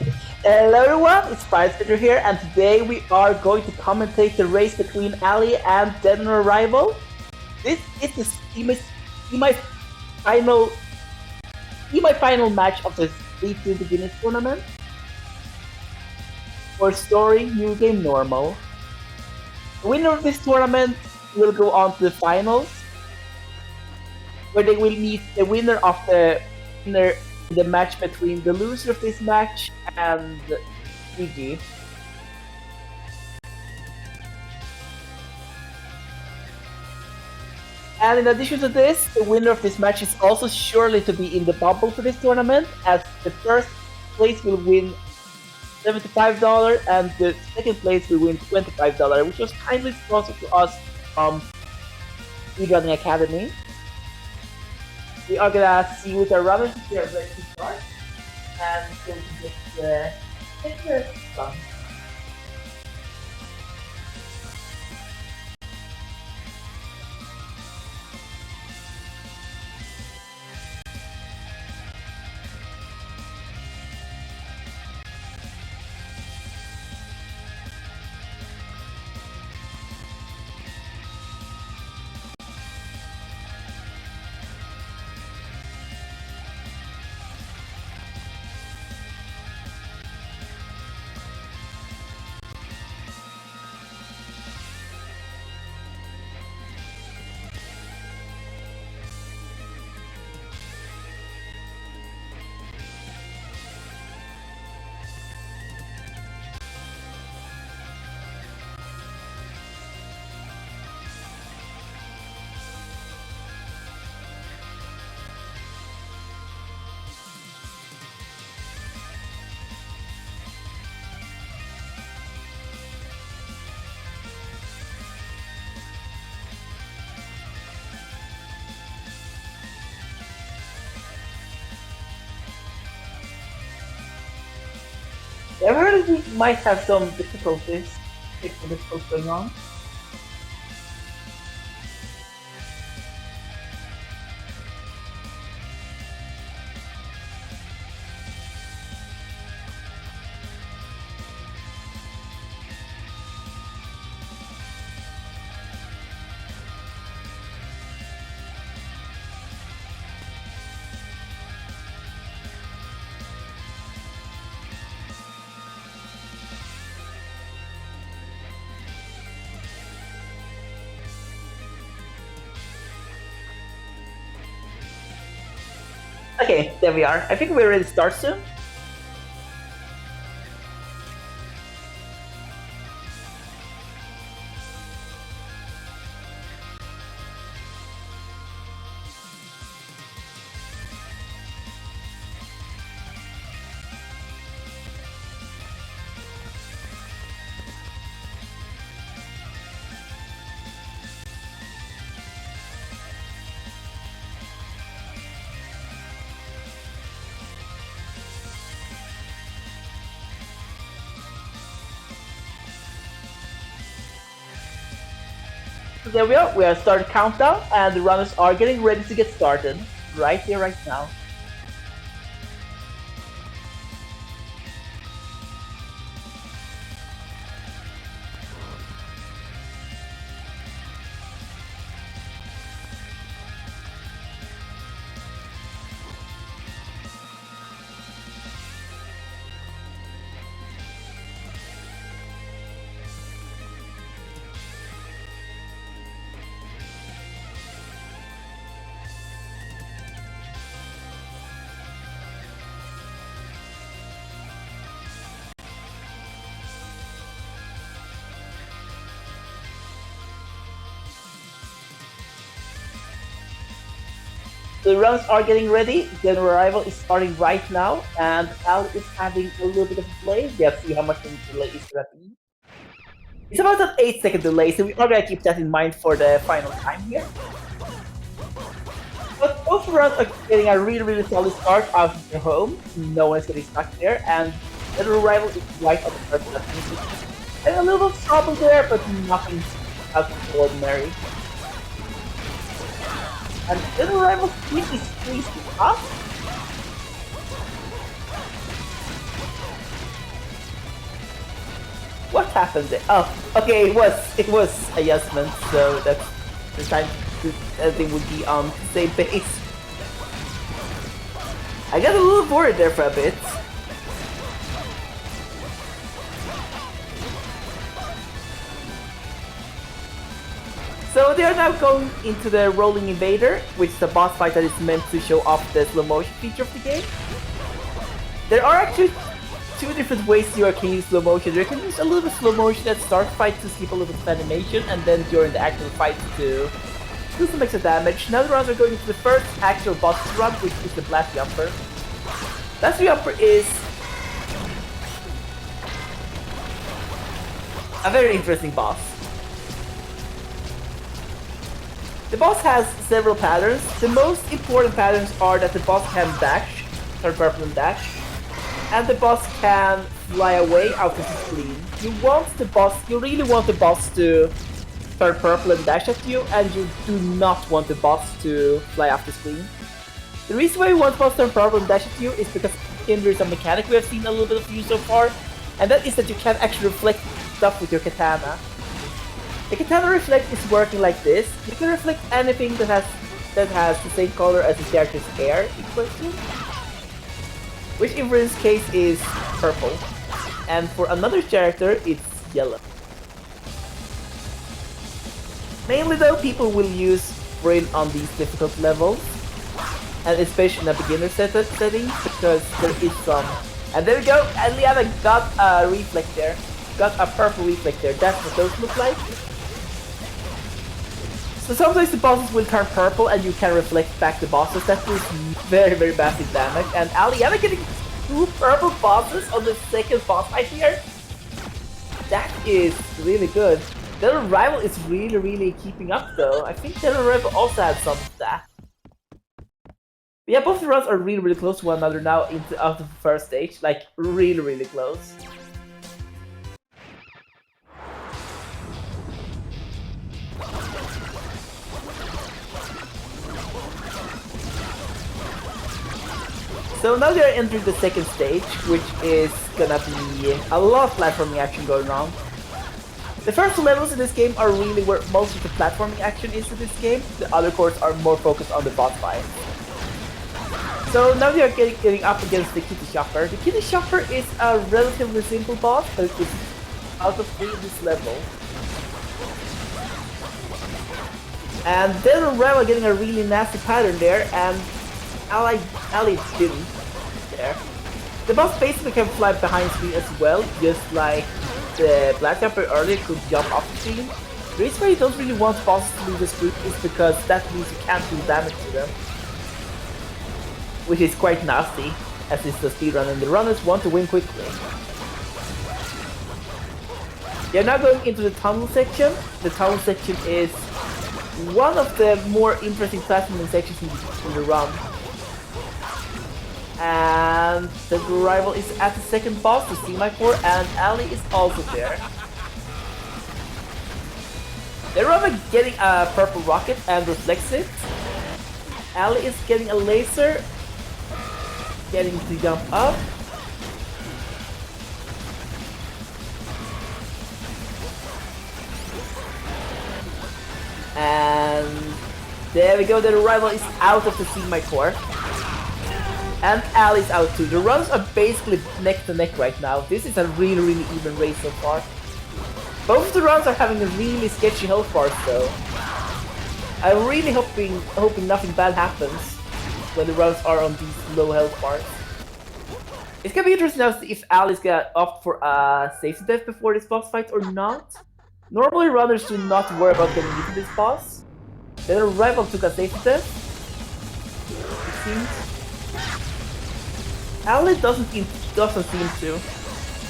Hello everyone, it's SpeedGaming here, and today we are going to commentate the race between Ali and DeadOnArrival. This is the semi-final match of the Speed to Beginners tournament for story new game normal. The winner of this tournament will go on to the finals, where they will meet the winner of the match between the loser of this match and GG. And in addition to this, the winner of this match is also surely to be in the bubble for this tournament, as the first place will win $75 and the second place will win $25, which was kindly sponsored to us from Speedrunning Academy. We are gonna see with our runners if they are ready to start, and so we can get the done. I've heard we might have some difficulties going on. Okay, there we are. I think we're ready to start soon. So there we are. We are starting countdown, and the runners are getting ready to get started right here, right now. The runs are getting ready. DeadOnArrival is starting right now, and Al is having a little bit of a delay. Let's see how much of a delay is that be. It's about an 8-second delay, so we are gonna keep that in mind for the final time here. But both runs are getting a really solid start out of their home. No one's getting stuck there, and DeadOnArrival is right on the first left. And a little bit of trouble there, but nothing out of the ordinary. And DeadOnArrival speed is squeezed up. What happened there? Oh, okay, it was adjustment, so that's the time everything would be on the same pace. I got a little worried there for a bit. So they are now going into the Rolling Invader, which is a boss fight that is meant to show off the slow motion feature of the game. There are actually two different ways you can use slow motion. You can use a little bit of slow motion at start fight to skip a little bit of animation, and then during the actual fight to do some extra damage. Now the rounds are going into the first actual boss run, which is the Blast Jumper. Blast Jumper is a very interesting boss. The boss has several patterns. The most important patterns are that the boss can dash, turn purple and dash, and the boss can fly away out of the screen. You really want the boss to turn purple and dash at you, and you do not want the boss to fly off the screen. The reason why you want the boss to turn purple and dash at you is because there is a mechanic we have seen a little bit of you so far, and that is that you can actually reflect stuff with your katana. The katana reflect is working like this. You can reflect anything that has the same color as the character's hair in question, which in this case is purple, and for another character it's yellow. Mainly though, people will use Brain on these difficult levels, and especially in a beginner setting, because there is some. And there we go, Allianna got a reflect there. Got a purple reflect there. That's what those look like. So sometimes the bosses will turn purple and you can reflect back the bosses. That does very, very massive damage. And Allianna getting 2 purple bosses on the second boss fight here. That is really good. DeadOnArrival is really, really keeping up though. I think DeadOnArrival also had some of that. But yeah, both the runs are really, really close to one another now out of the first stage. Like, really, really close. So now they are entering the second stage, which is gonna be a lot of platforming action going on. The first 2 levels in this game are really where most of the platforming action is in this game. The other cores are more focused on the boss fight. So now they are getting up against the Kitty Shopper. The Kitty Shopper is a relatively simple boss, but it is out of 3 in this level. And DeadOnArrival getting a really nasty pattern there, and Ally didn't there. The boss basically can fly behind screen as well, just like the Black Jumper earlier could jump off the screen. The reason why you don't really want bosses to leave the screen is because that means you can't do damage to them, which is quite nasty, as is the speedrun, and the runners want to win quickly. You're now going into the tunnel section. The tunnel section is one of the more interesting platforming sections in the run. And the rival is at the second boss, the semi-core, and Ally is also there. The rival getting a purple rocket and reflects it. Ally is getting a laser, getting to jump up. And there we go, the rival is out of the semi-core. And Ally's out too. The runs are basically neck to neck right now. This is a really, really even race so far. Both of the runs are having a really sketchy health bars though. I'm really hoping nothing bad happens when the runs are on these low health bars. It's gonna be interesting now to see if Ally's gonna opt for a safety death before this boss fight or not. Normally runners do not worry about getting into this boss. DeadOnArrival took a safety death, it seems. Ally doesn't seem to.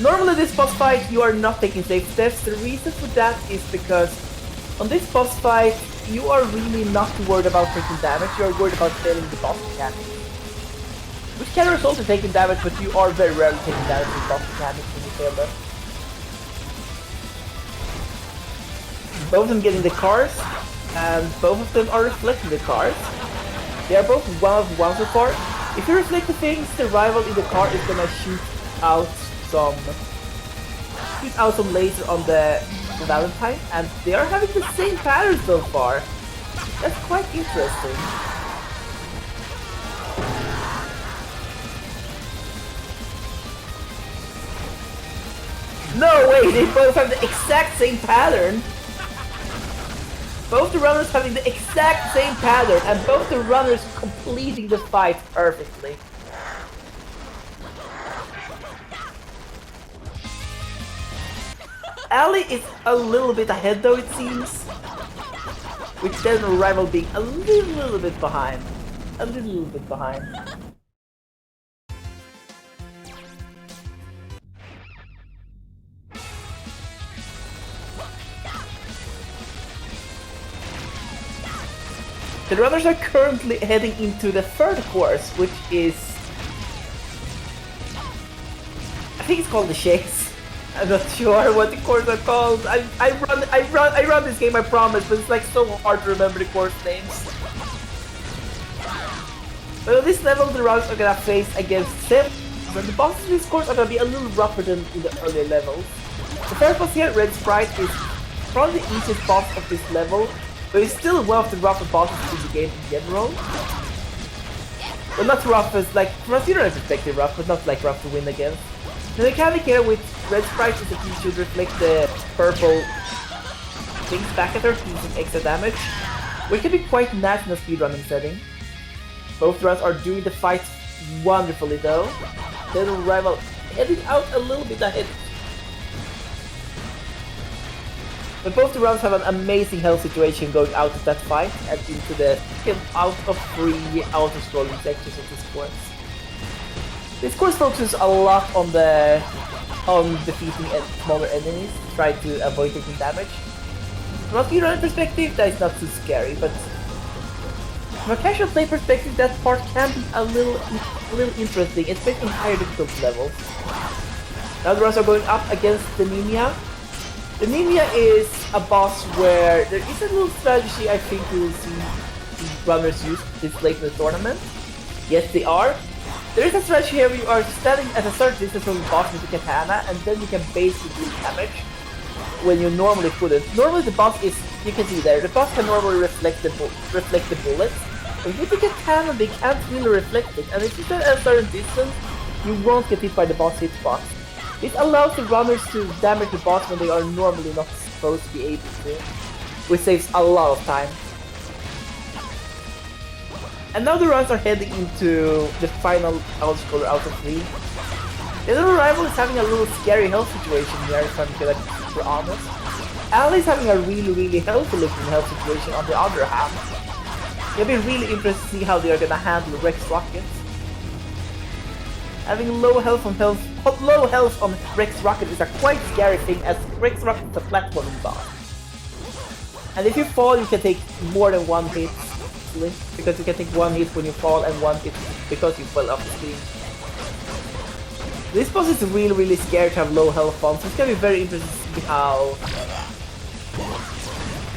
Normally this boss fight you are not taking safety deaths. The reason for that is because on this boss fight you are really not worried about taking damage, you are worried about failing the boss mechanics. Which can result in taking damage, but you are very rarely taking damage with boss mechanics when you fail them. Both of them getting the cars, and both of them are reflecting the cars. They are both 1 of 1 so far. If you reflect the things, the rival in the car is gonna shoot out some shoot out some laser on the Valentine, and they are having the same pattern so far. That's quite interesting. No way, they both have the exact same pattern. Both the runners having the exact same pattern, and both the runners completing the fight perfectly. Ali is a little bit ahead though, it seems. With DeadOnArrival being a little bit behind. A little bit behind. The runners are currently heading into the third course, which is... I think it's called the Chase. I'm not sure what the course are called. I run this game, I promise, but it's like so hard to remember the course names. But on this level, the runners are gonna face against 7, but the bosses in this course are gonna be a little rougher than in the earlier levels. The first boss here, Red Sprite, is probably the easiest boss of this level, but it's still one of the rougher bosses in the game in general. Well, not rough as, like, from a zero perspective rough, but not like rough to win against. The mechanic here with Red Sprite is that you should reflect the purple things back at her to do some extra damage, which can be quite nice in a speedrunning setting. Both runs are doing the fight wonderfully though. DeadOnArrival heading out a little bit ahead. But both the runs have an amazing health situation going out of that fight and into the out of 3 auto-scrolling sections of this course. This course focuses a lot on defeating smaller enemies, try to avoid taking damage. From a speedrunner perspective, that is not too scary, but from a casual play perspective, that part can be a little interesting, especially in higher difficulty levels. Now the runs are going up against the Nimia. The Nimia is a boss where there is a little strategy I think we will see runners use this late in the tournament. Yes, they are. There is a strategy here where you are standing at a certain distance from the boss with the katana, and then you can basically do damage when you normally couldn't. Normally the boss is, you can see there, the boss can normally reflect the bullets, but with the katana they can't really reflect it, and if you stand at a certain distance, you won't get hit by the boss hitbox. This allows the runners to damage the boss when they are normally not supposed to be able to, which saves a lot of time. And now the runs are heading into the final outscorer out of 3. DeadOnArrival is having a little scary health situation here, if I'm gonna be super honest. Ali is having a really healthy looking health situation on the other hand. It'll be really interesting to see how they are gonna handle Rex Rockets. Having low health on Rex Rocket is a quite scary thing, as Rex Rocket is a platforming boss. And if you fall, you can take more than 1 hit. Because you can take 1 hit when you fall and 1 hit because you fell off the screen. This boss is really scared to have low health on, so it's gonna be very interesting to see how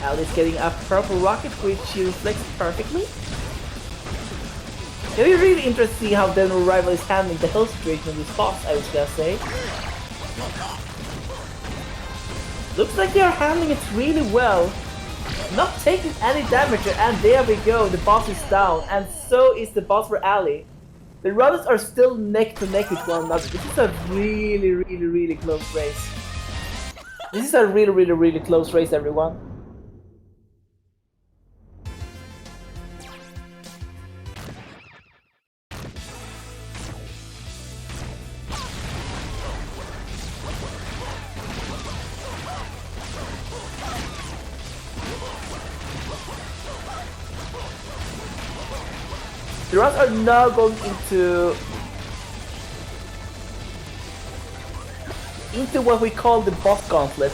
Ali's getting a purple rocket which she reflects perfectly. It'll be really interesting to see how DeadOnArrival is handling the health situation of this boss, I was gonna say. Looks like they are handling it really well. Not taking any damage, and there we go, the boss is down, and so is the boss for Ali. The runners are still neck to neck with one another. This is a really close race. This is a really close race, everyone. The runs are now going into what we call the boss gauntlet.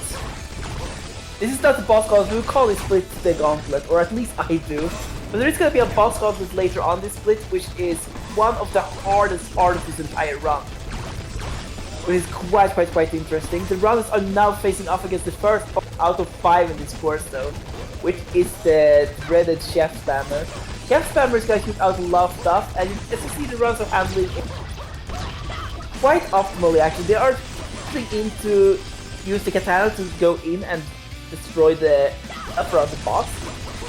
This is not the boss gauntlet, we call it split the gauntlet, or at least I do. But there is going to be a boss gauntlet later on this split, which is one of the hardest parts of this entire run. Which is quite interesting. The runners are now facing off against the first boss out of 5 in this course though, which is the dreaded Chef Spammer. Chef Spammer is going to shoot out a lot of stuff, and as you see, the runs are handling it quite optimally actually. They are into use the katana to go in and destroy the up around the boss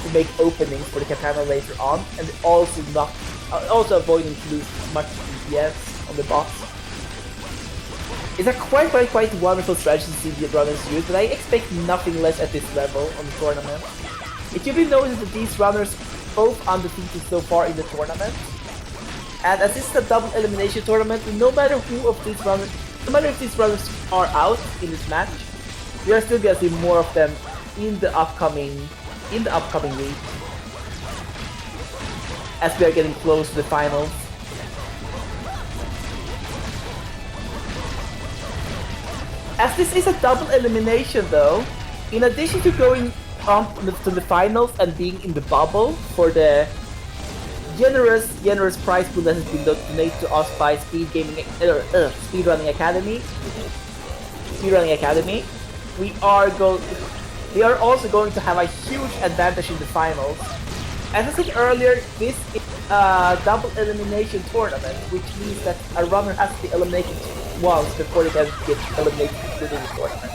to make openings for the katana later on, and also avoiding to lose much DPS on the boss. It's a quite wonderful strategy to see the runners use, but I expect nothing less at this level on the tournament. It should be noted that these runners both undefeated so far in the tournament, and as this is a double elimination tournament, no matter if these runners are out in this match, we are still gonna see more of them in the upcoming week, as we are getting close to the finals. As this is a double elimination though, in addition to going on to the finals and being in the bubble for the generous prize pool that has been donated to us by SpeedGaming, Speedrunning Academy, we are also going to have a huge advantage in the finals. As I said earlier, this is a double elimination tournament, which means that a runner has to be eliminated once before they can get eliminated within the tournament.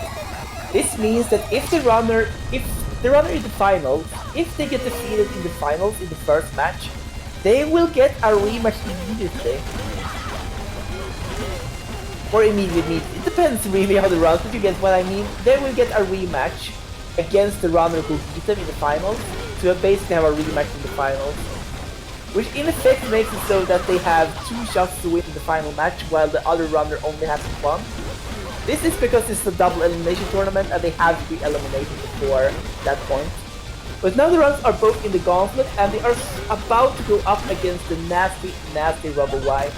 This means that if the runner in the finals, if they get defeated in the finals in the first match, they will get a rematch immediately. Or immediately. It depends really how the runs, but you get what I mean. They will get a rematch against the runner who beat them in the finals, to basically have a rematch in the finals. Which in effect makes it so that they have 2 shots to win the final match, while the other runner only has 1. This is because it's a double elimination tournament and they have to be eliminated before that point. But now the runs are both in the gauntlet and they are about to go up against the nasty Rubble White.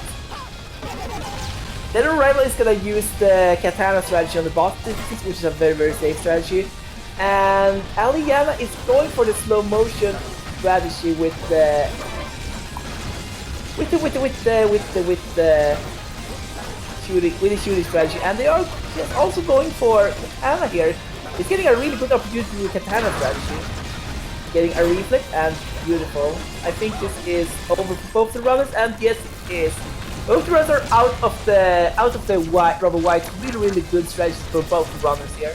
DeadOnArrival is gonna use the katana strategy on the boss, which is a very safe strategy. And Allianna is going for the slow motion strategy with the shooting strategy, and they are also going for katana here. It's getting a really good opportunity to do katana strategy. Getting a reflect and beautiful. I think this is over for both the runners, and yes, it is. Both the runners are out of the Rubble White. Really good strategies for both the runners here.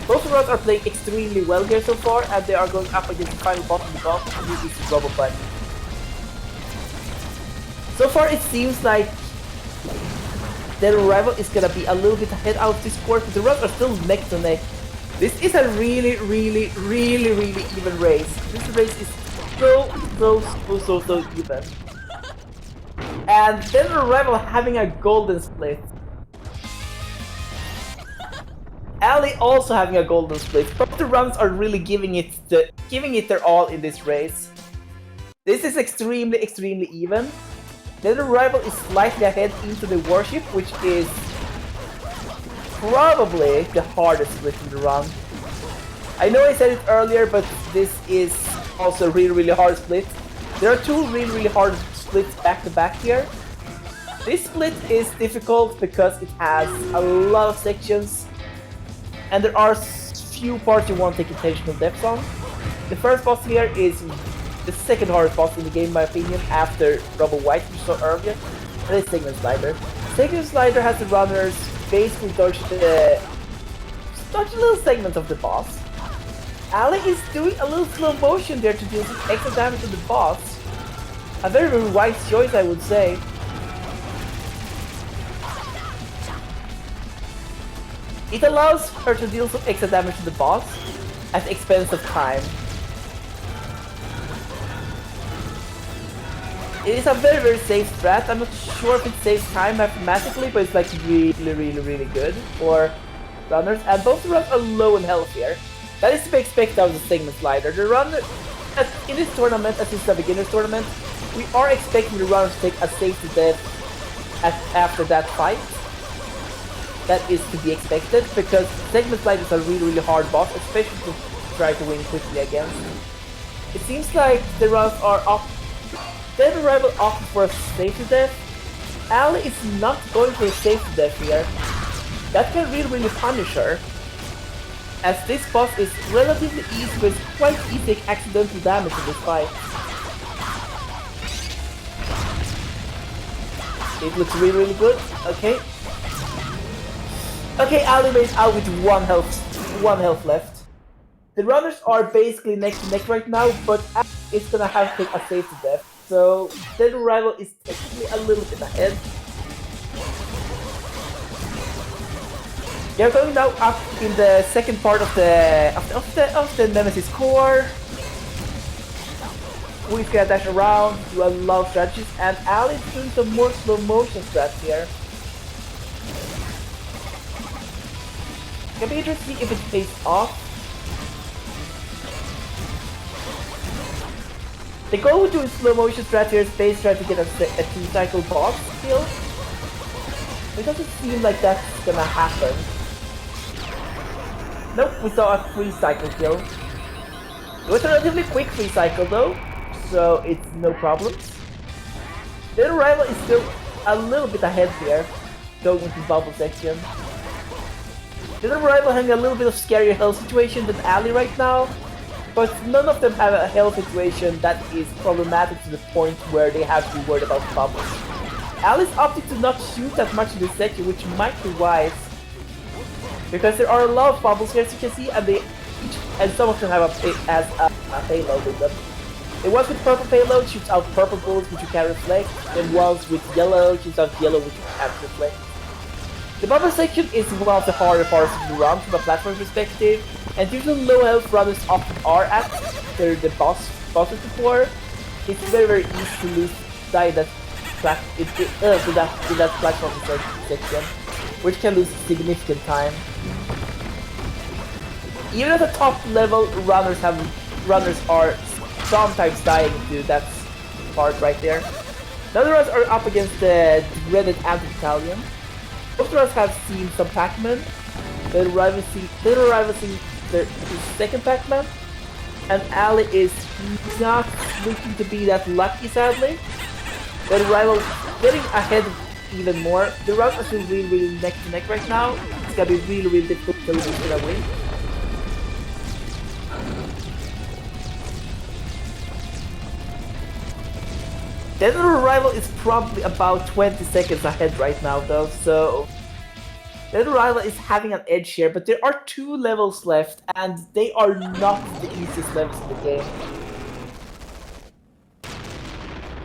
Both the runners are playing extremely well here so far, and they are going up against the final boss in the bomb, and this is the Rubble White. So far, it seems like DeadOnArrival is gonna be a little bit ahead out of this course, but the runners are still neck to neck. This is a really even race. This race is so even. And DeadOnArrival having a golden split. Ali also having a golden split. Both the runs are really giving it their all in this race. This is extremely even. DeadOnArrival is slightly ahead into the warship, which is probably the hardest split in the run. I know I said it earlier, but this is also a really hard split. There are 2 really hard splits back to back here. This split is difficult because it has a lot of sections, and there are few parts you want to take intentional depth on. The first boss here is the second hardest boss in the game, in my opinion, after Rubble White, which we saw earlier, and it's Segment Slider. Segment Slider has the runners basically dodge a little segment of the boss. Ali is doing a little slow motion there to deal some extra damage to the boss. A very wise choice, I would say. It allows her to deal some extra damage to the boss at the expense of time. It is a very safe strat. I'm not sure if it saves time mathematically, but it's like really good for runners. And both the runs are low in health here. That is to be expected out of the Segment Slider. The runner in this tournament, as this is a beginner's tournament, we are expecting the runners to take a safety death after that fight. That is to be expected because Segment Slider is a really hard boss, especially to try to win quickly against. It seems like the runs are up. DeadOnArrival opted for a safety death. Ali is not going for a safety death here. That can really punish her, as this boss is relatively easy, but it's quite easy to take accidental damage in this fight. It looks really good. Okay. Okay, Ali is out with one health left. The runners are basically neck to neck right now, but Ali is gonna have to take a safety death. So DeadOnArrival is technically a little bit ahead. They're going now up in the second part of the Nemesis core. We've got dash around, do a lot of strategies, and Ali is doing some more slow motion strats here. Can be interesting to see if it pays off. The goal with doing slow motion strats here is base try to get a 2-cycle boss kill. It doesn't seem like that's gonna happen. Nope, we saw a 3-cycle kill. It was a relatively quick 3-cycle though, so it's no problem. DeadOnArrival is still a little bit ahead here, going into the bubble section. DeadOnArrival having a little bit of scarier health situation than Ali right now, but none of them have a health situation that is problematic to the point where they have to be worried about bubbles. Ali's opting to not shoot that much in this section, which might be wise, because there are a lot of bubbles here as you can see, and some of them have a payload in them. The ones with purple payload shoots out purple bullets which you can reflect, and ones with yellow shoots out yellow which you can't reflect. The bubble section is one of the harder parts to run from a platform perspective, and due to the low health runners often are at the bosses before, it's very easy to lose die in that platform section, which can lose significant time. Even at the top level, runners are sometimes dying to that part right there. The other runs are up against the dreaded anti-battalion. Both runs have seen some Pac-Man. DeadOnArrival seen the second Pac-Man, and Ali is not looking to be that lucky, sadly. DeadOnArrival getting ahead even more. The runs are still really neck to neck right now. It's gonna be really difficult to tell who's gonna win. DeadOnArrival is probably about 20 seconds ahead right now though, so DeadOnArrival is having an edge here, but there are 2 levels left, and they are not the easiest levels in the game.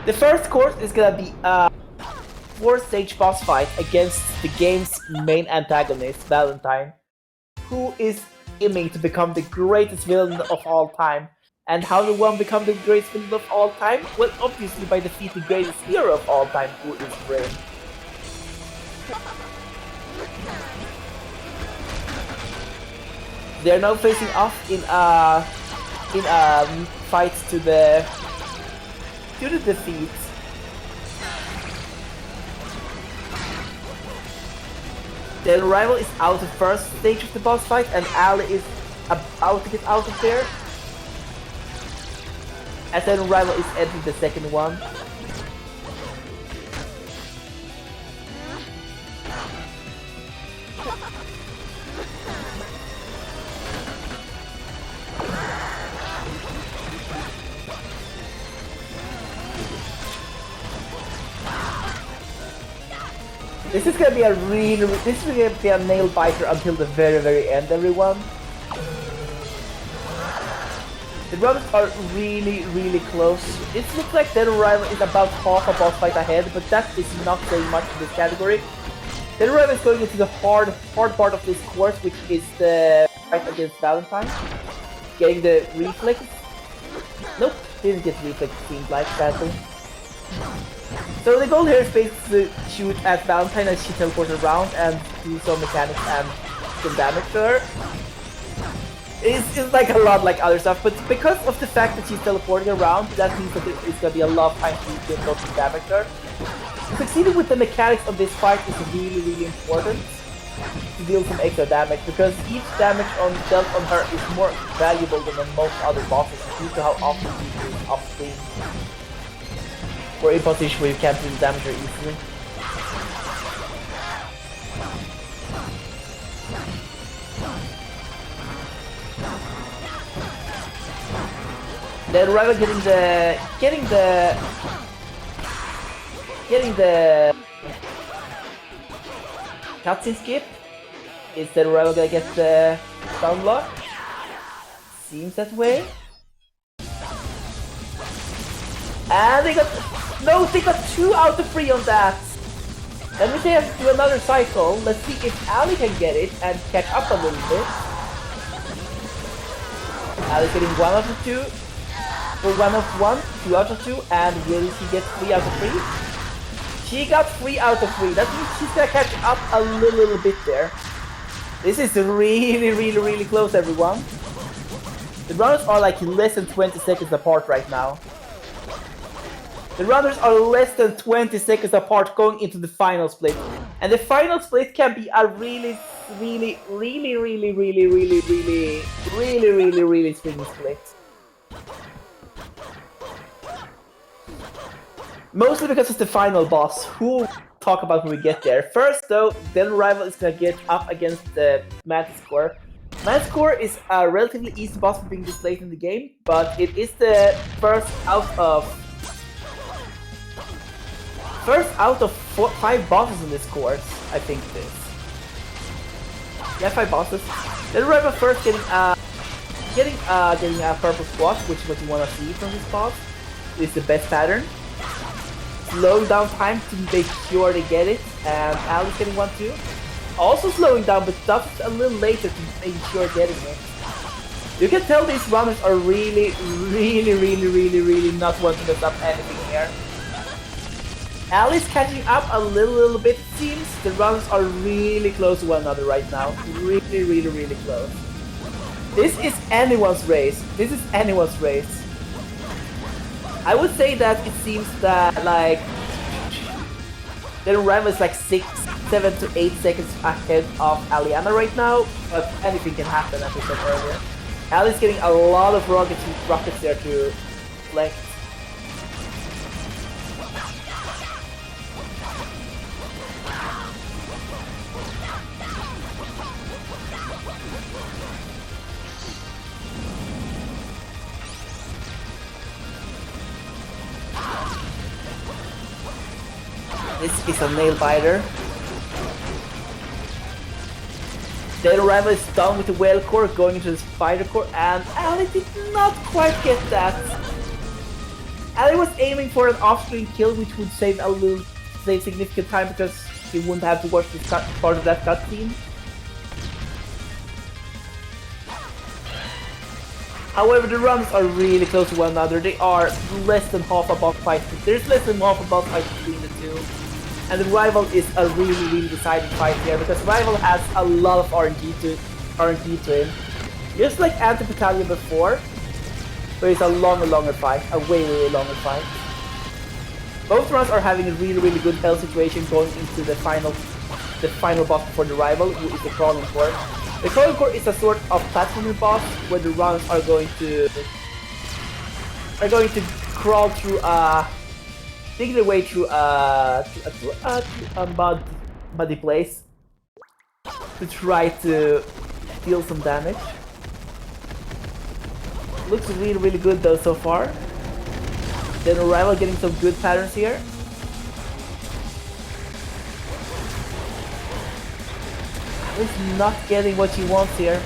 The first course is gonna be a 4-stage boss fight against the game's main antagonist, Valentine, who is aiming to become the greatest villain of all time. And how will one become the greatest villain of all time? Well, obviously by defeating the greatest hero of all time, who is Brain. They are now facing off in a fight to the defeat. DeadOnArrival is out of the first stage of the boss fight, and Ali is about to get out of there. As DeadOnArrival is entering the second one. This is gonna be a nail biter until the very end, everyone. The runs are really close. It looks like DeadOnArrival is about half a boss fight ahead, but that is not saying much in this category. DeadOnArrival is going into the hard part of this course, which is the fight against Valentine. Getting the reflex. Nope, didn't get reflex, it seems like, sadly. So the goal here is basically to shoot at Valentine as she teleports around and do some mechanics and some damage to her. It's like a lot like other stuff, but because of the fact that she's teleporting around, that means that it's gonna be a lot of time to do lots of damage to her. Succeeding with the mechanics of this fight is really important to deal some extra damage, because each damage dealt on her is more valuable than on most other bosses due to how often she is off screen. Or in position where you can't really damage her easily. DeadOnArrival getting the cutscene skip. Is the rival gonna get the down block? Seems that way. And they got... No, they got 2 out of 3 on that. Let me say I have to do another cycle. Let's see if Ali can get it and catch up a little bit. Ali's getting 1 out of 2. Or 1 of 1, 2 out of 2. And will she get 3 out of 3? She got 3 out of 3. That means she's gonna catch up a little bit there. This is really close, everyone. The runners are like less than 20 seconds apart right now. The runners are less than 20 seconds apart going into the final split. And the final split can be a really swinging split. Mostly because it's the final boss, who we'll talk about when we get there. First though, DeadOnArrival is gonna get up against the Manticore. Manticore is a relatively easy boss for being this late in the game, but it is the first out of 5 bosses in this course, I think it is. Yeah, 5 bosses. DeadOnArrival first getting a purple squash, which is what you want to see from this boss. It's the best pattern. Slow down time to make sure they get it, and Ali's getting 1 too. Also slowing down, but just a little later to make sure getting it. You can tell these runners are really not wanting to mess up anything here. Ali's catching up a little bit, it seems. The runners are really close to one another right now. Really close. This is anyone's race. This is anyone's race. I would say that it seems that like DeadOnArrival is like 7 to 8 seconds ahead of Allianna right now, but anything can happen, as I said earlier. Ali's getting a lot of rockets there to flank. This is a nail biter. DeadOnArrival is done with the whale core, going into the spider core, and Ali did not quite get that. Ali was aiming for an off-screen kill, which would save significant time because he wouldn't have to watch this part of that cutscene. However, the runs are really close to one another. They are less than half a boss fight. There's less than half a boss fight between the two. And the rival is a really deciding fight here because rival has a lot of RNG to him. Just like Anti-Battalion before, but it's a longer fight, a way longer fight. Both runs are having a really good health situation going into the final boss before the rival, who is the Crawling Core. The Crawling Core is a sort of platforming boss where the runs are going to crawl through dig their way through a muddy place to try to deal some damage. Looks really good though so far. DeadOnArrival getting some good patterns here. He's not getting what he wants here.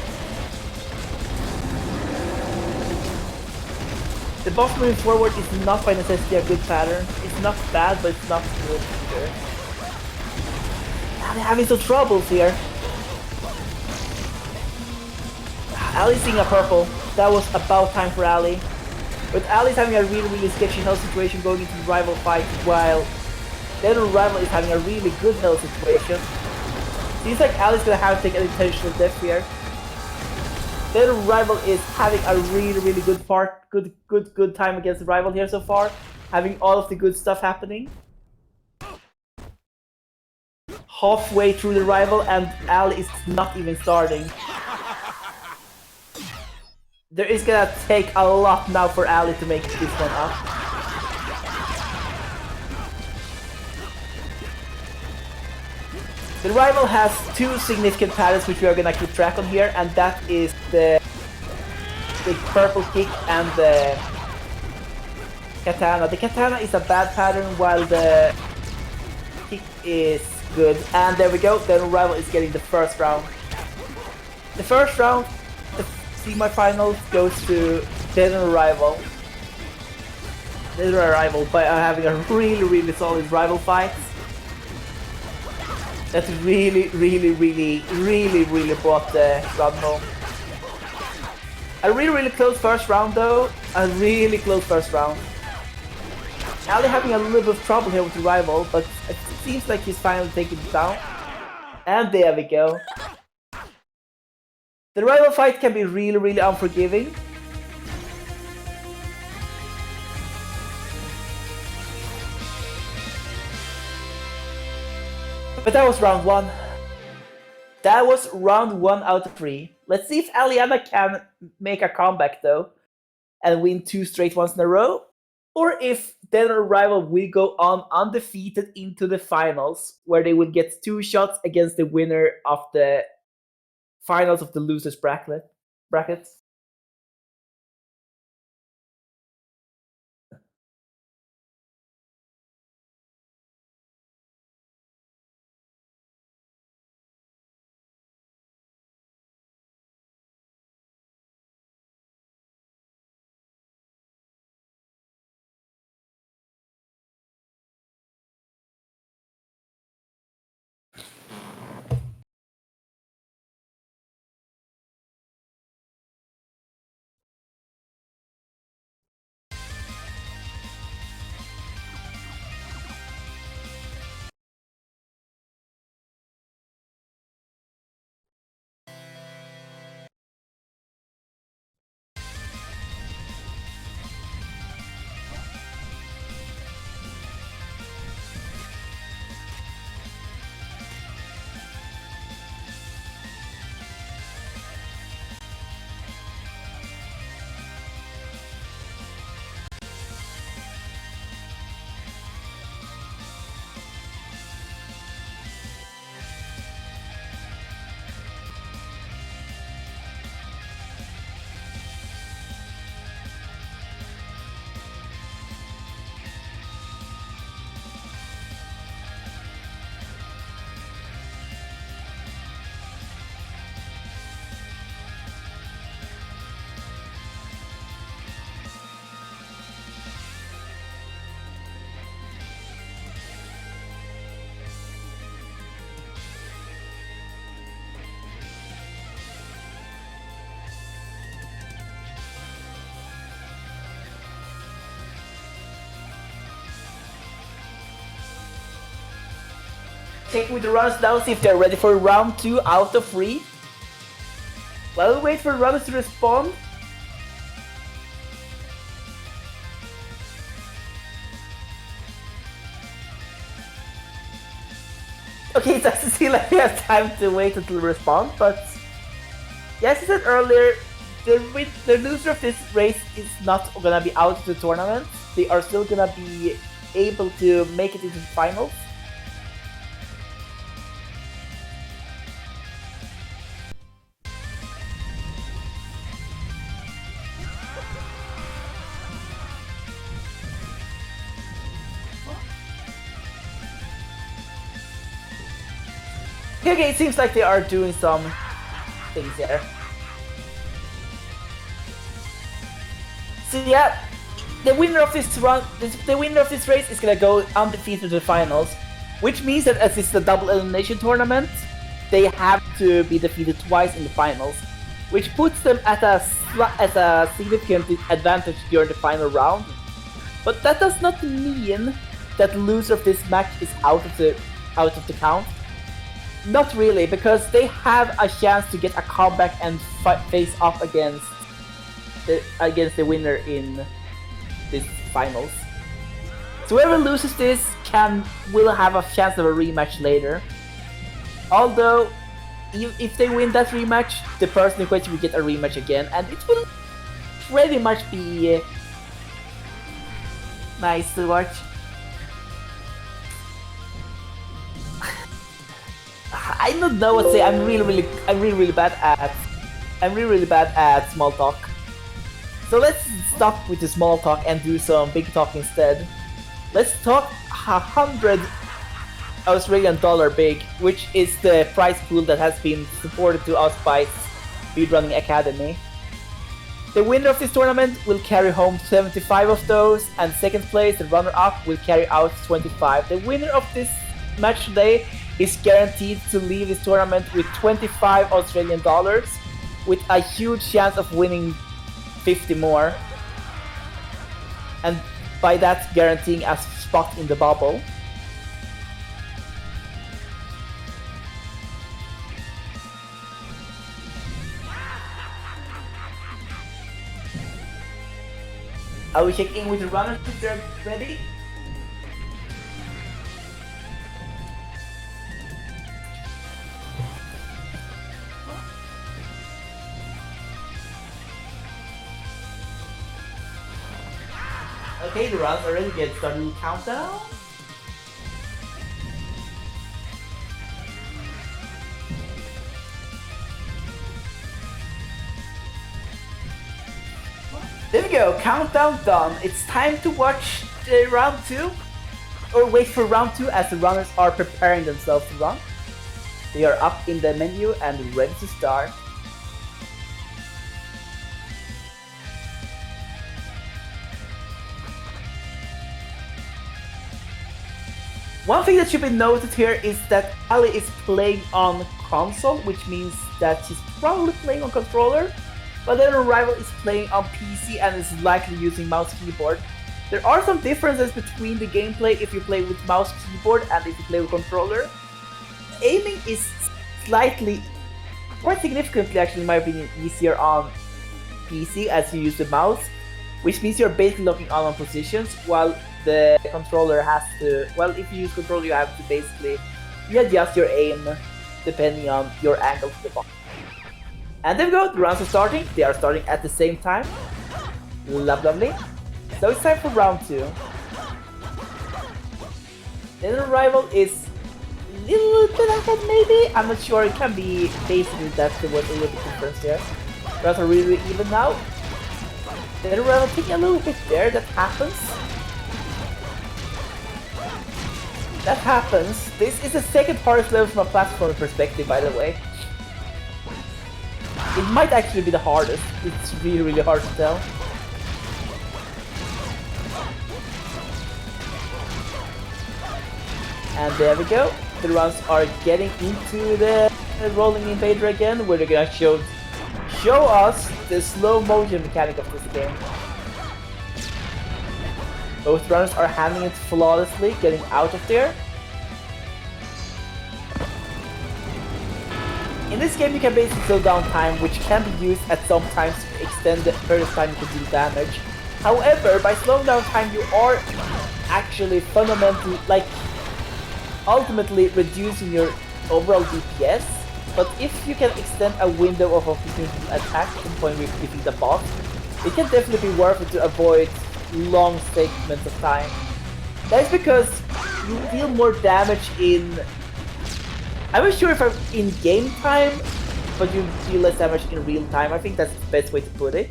The boss moving forward is not by necessity a good pattern. It's not bad, but it's not good either. They're having some troubles here. Ali's seeing a purple. That was about time for Ali. But Ali's having a really sketchy health situation going into the rival fight, while DeadOnArrival is having a really good health situation. Seems like Ali's gonna have to take an intentional death here. DeadOnArrival is having a really good time against the rival here so far, having all of the good stuff happening. Halfway through the rival and Ali is not even starting. There is gonna take a lot now for Ali to make this one up. The rival has 2 significant patterns which we are gonna keep track on here, and that is the purple kick and the katana. The katana is a bad pattern while the kick is good. And there we go, DeadOnArrival is getting the first round. The first round, the semi-finals, goes to DeadOnArrival. DeadOnArrival by having a really solid rival fight. That really brought the round home. A really close first round though. A really close first round. Ali having a little bit of trouble here with the rival, but it seems like he's finally taking it down. And there we go. The rival fight can be really unforgiving. But that was round 1. That was round 1 out of 3. Let's see if Allianna can make a comeback though and win 2 straight ones in a row, or if DeadOnArrival will go on undefeated into the finals, where they will get 2 shots against the winner of the finals of the losers brackets. Check with the runners now, see if they're ready for round 2 out of 3. While we wait for the runners to respond. Okay, it doesn't seem like we have time to wait until the response, but yeah, as I said earlier, the loser of this race is not gonna be out of the tournament. They are still gonna be able to make it into the finals. Okay, it seems like they are doing some things here. So yeah, the winner of this race is gonna go undefeated to the finals, which means that as it's a double elimination tournament, they have to be defeated twice in the finals, which puts them at a significant advantage during the final round. But that does not mean that the loser of this match is out of the count. Not really, because they have a chance to get a comeback and face off against the winner in this finals. So whoever loses this will have a chance of a rematch later. Although, if they win that rematch, the person in question will get a rematch again, and it will pretty much be nice to watch. I don't know what to say. I'm really bad at small talk. So let's stop with the small talk and do some big talk instead. Let's talk $100 Australian big, which is the prize pool that has been supported to us by Speedrunning Academy. The winner of this tournament will carry home 75 of those, and second place, the runner-up, will carry out 25. The winner of this match today is guaranteed to leave this tournament with 25 Australian dollars, with a huge chance of winning 50 more. And by that, guaranteeing a spot in the bubble. I will check in with the runners if they're ready. Okay, the runs are ready. Get started with countdown. There we go, countdown done. It's time to watch round 2, or wait for round 2 as the runners are preparing themselves to run. They are up in the menu and ready to start. One thing that should be noted here is that Ali is playing on console, which means that she's probably playing on controller. But DeadOnArrival is playing on PC and is likely using mouse keyboard. There are some differences between the gameplay if you play with mouse keyboard and if you play with controller. Aiming is slightly, quite significantly actually in my opinion, easier on PC as you use the mouse, which means you're basically locking on positions, while the controller has to, well, if you use controller you have to basically adjust your aim depending on your angle to the ball. And there we go, the rounds are starting. They are starting at the same time. Lovely. So it's time for round 2. DeadOnArrival is a little bit ahead maybe? I'm not sure, it can be basically that there was a little bit difference here. Rounds are really even now. DeadOnArrival taking a little hit there, that happens. That happens. This is the second hardest level from a platform perspective, by the way. It might actually be the hardest. It's really hard to tell. And there we go. The runs are getting into the rolling invader again, where they're gonna show us the slow motion mechanic of this game. Both runners are handling it flawlessly, getting out of there. In this game you can basically slow down time, which can be used at some times to extend the period of time you can do damage. However, by slowing down time you are actually fundamentally, like, ultimately reducing your overall DPS. But if you can extend a window of opportunity to attack to the point where you defeat the boss, it can definitely be worth it to avoid long segments of time. That is because you deal more damage in, I'm not sure if I'm in game time, but you deal less damage in real time. I think that's the best way to put it.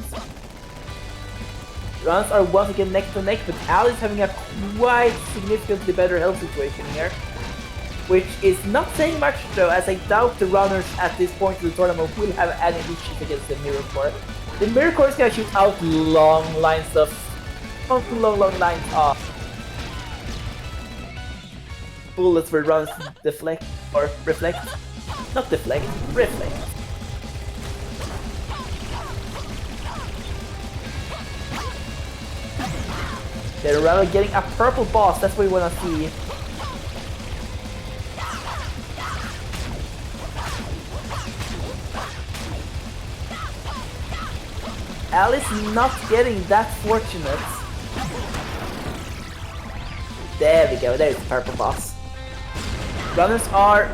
Runs are once again neck to neck, but Ali is having a quite significantly better health situation here. Which is not saying much though, as I doubt the runners at this point of the tournament will have any issues against the Mirror Core. The Mirror Core is gonna shoot out long lines of bullets where runs deflect or reflect. Not deflect, reflect. They're rather getting a purple boss, that's what we wanna see. Alice not getting that fortunate. There we go, there's the purple boss. Runners are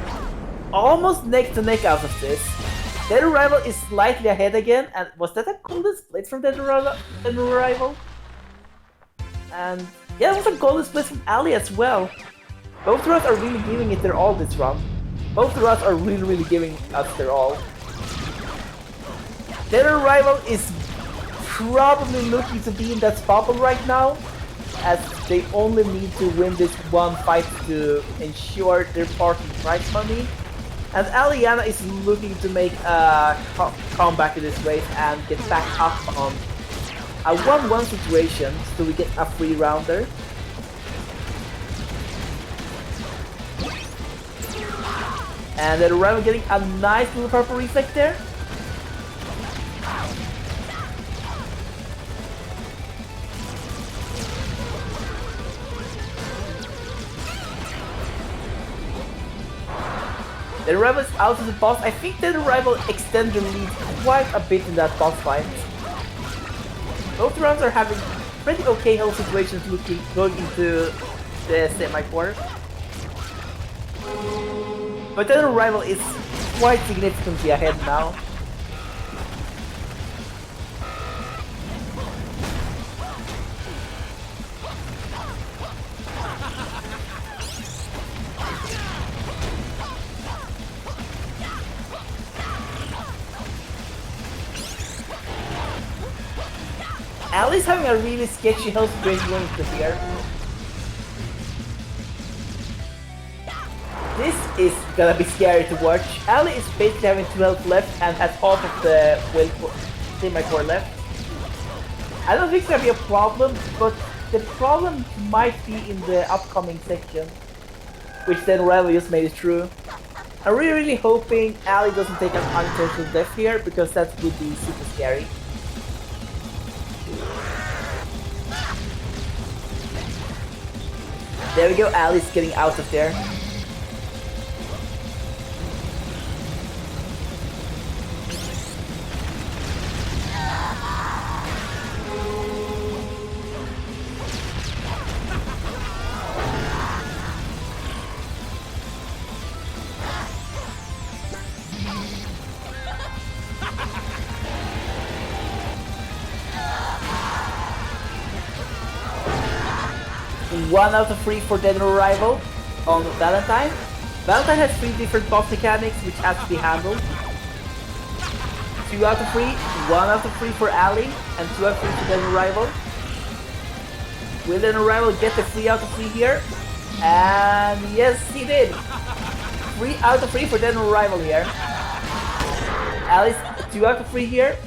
almost neck to neck out of this. DeadOnArrival is slightly ahead again, and was that a golden split from DeadOnArrival? And yeah, it was a golden split from Ali as well. Both runs are really giving it their all this run. Both runs are really giving us their all. DeadOnArrival is probably looking to be in that bubble right now, as they only need to win this one fight to ensure their part in prize money. And Allianna is looking to make a comeback in this race and get back up on a 1-1 situation so we get a free rounder. And then Rival getting a nice little purple reflect there. The Rival is out of the boss. I think that the Rival extend the lead quite a bit in that boss fight. Both rounds are having pretty okay health situations going into the semi-quarter. But then the Rival is quite significantly ahead now. Allie's having a really sketchy health situation going into here. This is gonna be scary to watch. Allie is basically having 2 health left and has half of the semi-core left. I don't think it's gonna be a problem, but the problem might be in the upcoming section, which then Rival just made it through. I'm really hoping Allie doesn't take an unintentional death here, because that would be super scary. There we go, Allie's getting out of there. One out of 3 for DeadOnArrival on Valentine. Valentine has 3 different boss mechanics which has to be handled. 2 out of 3, 1 out of 3 for Allie, and 2 out of 3 for DeadOnArrival. Will DeadOnArrival get the 3 out of 3 here? And yes, he did! 3 out of 3 for DeadOnArrival here. Allie's 2 out of 3 here.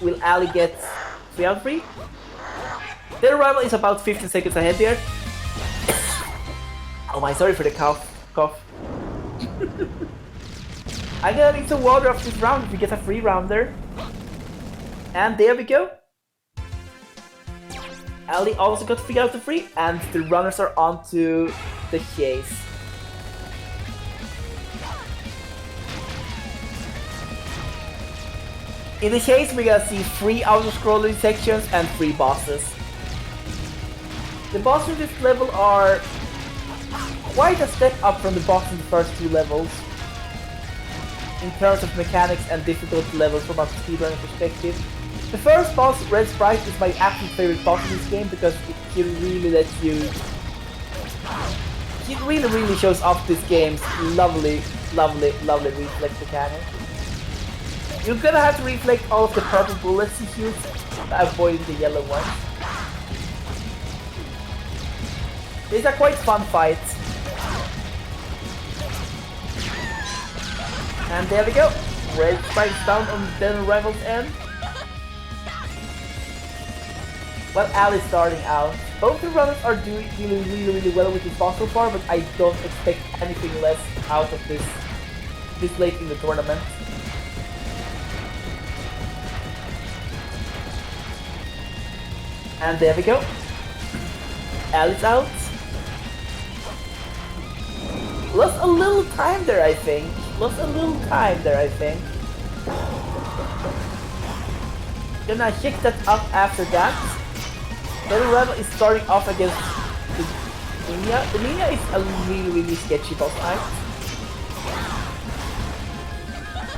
Will Allie get 3 out of 3? DeadOnArrival is about 15 seconds ahead here. Oh my, sorry for the cough. I'm gonna need some water after this round if we get a free rounder. And there we go. Allie also got 3 out of 3, and the runners are on to the chase. In the chase, we're gonna see 3 auto-scrolling sections and 3 bosses. The bosses in this level are quite a step up from the boss in the first 2 levels in terms of mechanics and difficulty levels from a speedrunning perspective. The first boss, Red Sprite, is my absolute favorite boss in this game because it really lets you... It really shows off this game's lovely reflect mechanic. You're gonna have to reflect all of the purple bullets you shoot, avoiding the yellow ones. It's a quite fun fight. And there we go. Red Sprite's down on DeadOnArrival's end. Well, Allie's starting out. Both the runners are doing really well with this boss so far, but I don't expect anything less out of this late in the tournament. And there we go. Allie's out. Lost a little time there, I think. Gonna check that up after that. DeadOnArrival is starting off against the Nina. The Nina is a really sketchy boss fight.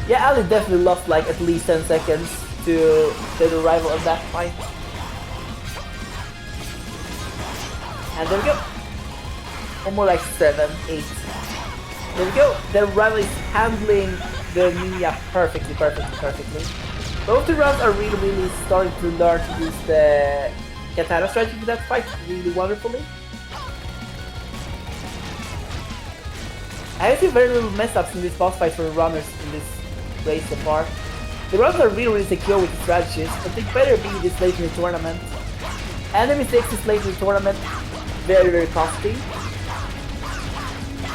Yeah, Allie definitely lost like at least 10 seconds to DeadOnArrival on that fight. And there we go. Or more like 7, 8. There we go. DeadOnArrival is handling the Nina perfectly. Both the rounds are really starting to learn to use the katana strategy for that fight really wonderfully. I see very little mess-ups in this boss fight for the runners in this race so far. The runners are really secure with the strategies, but they better be this late in the tournament. Any mistakes this late in the tournament, very costly.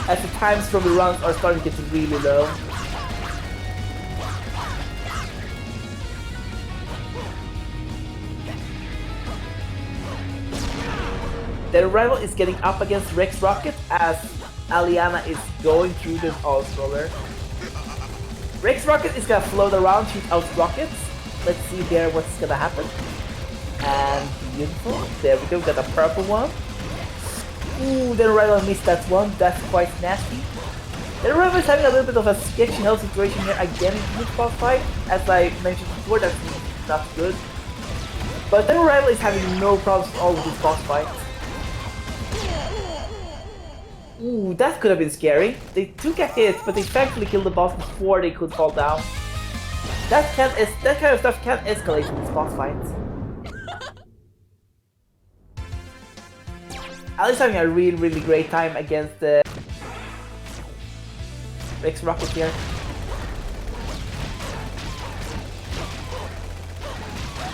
As the times from the runs are starting to get really low. DeadOnArrival is getting up against Rex Rocket as Allianna is going through the all-scroller. Rex Rocket is gonna float around, shoot out rockets. Let's see here what's gonna happen. And beautiful. There we go, got a purple one. Ooh, DeadOnArrival missed that one. That's quite nasty. DeadOnArrival is having a little bit of a sketchy health situation here again in this boss fight. As I mentioned before, that's not good. But DeadOnArrival is having no problems at all with this boss fight. Ooh, that could have been scary. They took a hit, but they thankfully killed the boss before they could fall down. That kind of stuff can escalate in this boss fight. Ali's having a really great time against the Rex Rocket here.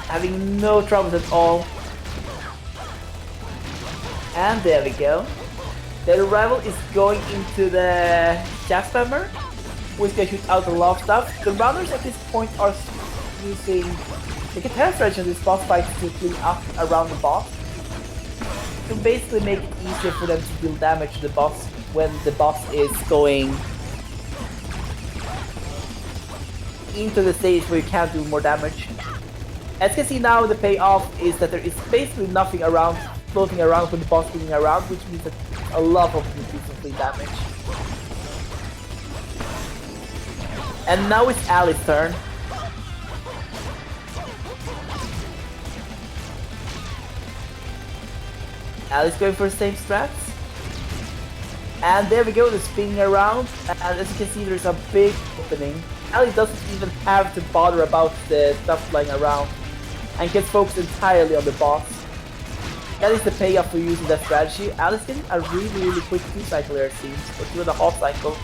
Having no troubles at all. And there we go. DeadOnArrival is going into the Shaft Spammer, who is going to shoot out a lot of stuff. The runners at this point are using the Katana strategy in this boss fight to clean up around the boss. To basically make it easier for them to deal damage to the boss when the boss is going into the stage where you can't do more damage. As you can see now, the payoff is that there is basically nothing around, floating around when the boss is moving around, which means that a lot of decently damage. And now it's Ali's turn. Ali's going for the same strats. And there we go, they're spinning around. And as you can see, there's a big opening. Ali doesn't even have to bother about the stuff flying around and gets focused entirely on the boss. That is the payoff for using that strategy. Ali's getting a really quick 2-cycle here, it seems, or 2.5 cycle.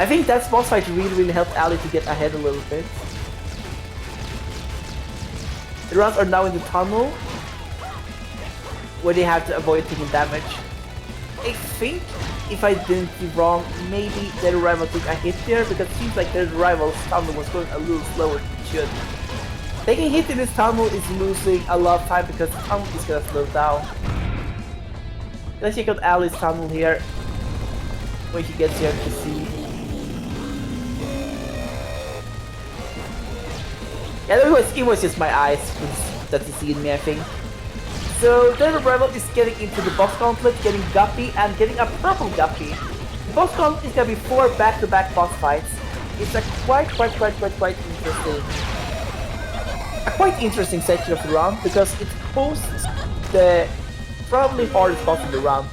I think that boss fight really helped Ali to get ahead a little bit. The runs are now in the tunnel, where they have to avoid taking damage. I think, if I didn't do wrong, maybe DeadOnArrival took a hit there, because it seems like DeadOnArrival's tunnel was going a little slower than it should. Taking a hit in this tunnel is losing a lot of time because the tunnel is gonna slow down. Let's check out Ali's tunnel here when she gets here to see. Yeah, it was just my eyes that deceived me, I think. So DeadOnArrival is getting into the boss gauntlet, getting Guppy, and getting a purple Guppy. The boss gauntlet is gonna be 4 back-to-back boss fights. It's a quite interesting section of the round because it hosts the probably hardest boss in the round,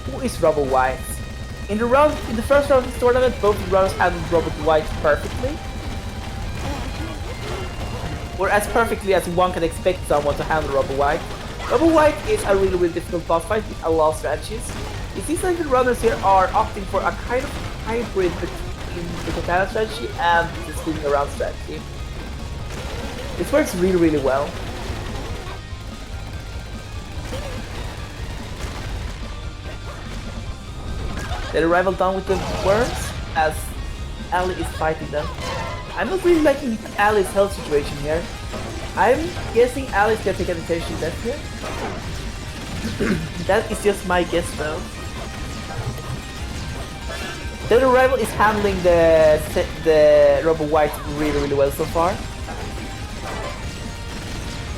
who is Robert White. In the first round of this tournament, both the runners handled Robert White perfectly. Or as perfectly as one can expect someone to handle Robert White. Robert White is a really difficult boss fight with a lot of strategies. It seems like the runners here are opting for a kind of hybrid between the Katana strategy and the spinning around strategy. This works really well. DeadOnArrival down with the worms as Ali is fighting them. I'm not really liking Ali's health situation here. I'm guessing Ali's gonna take an intentional death here. That is just my guess though. DeadOnArrival is handling the Robert White really well so far.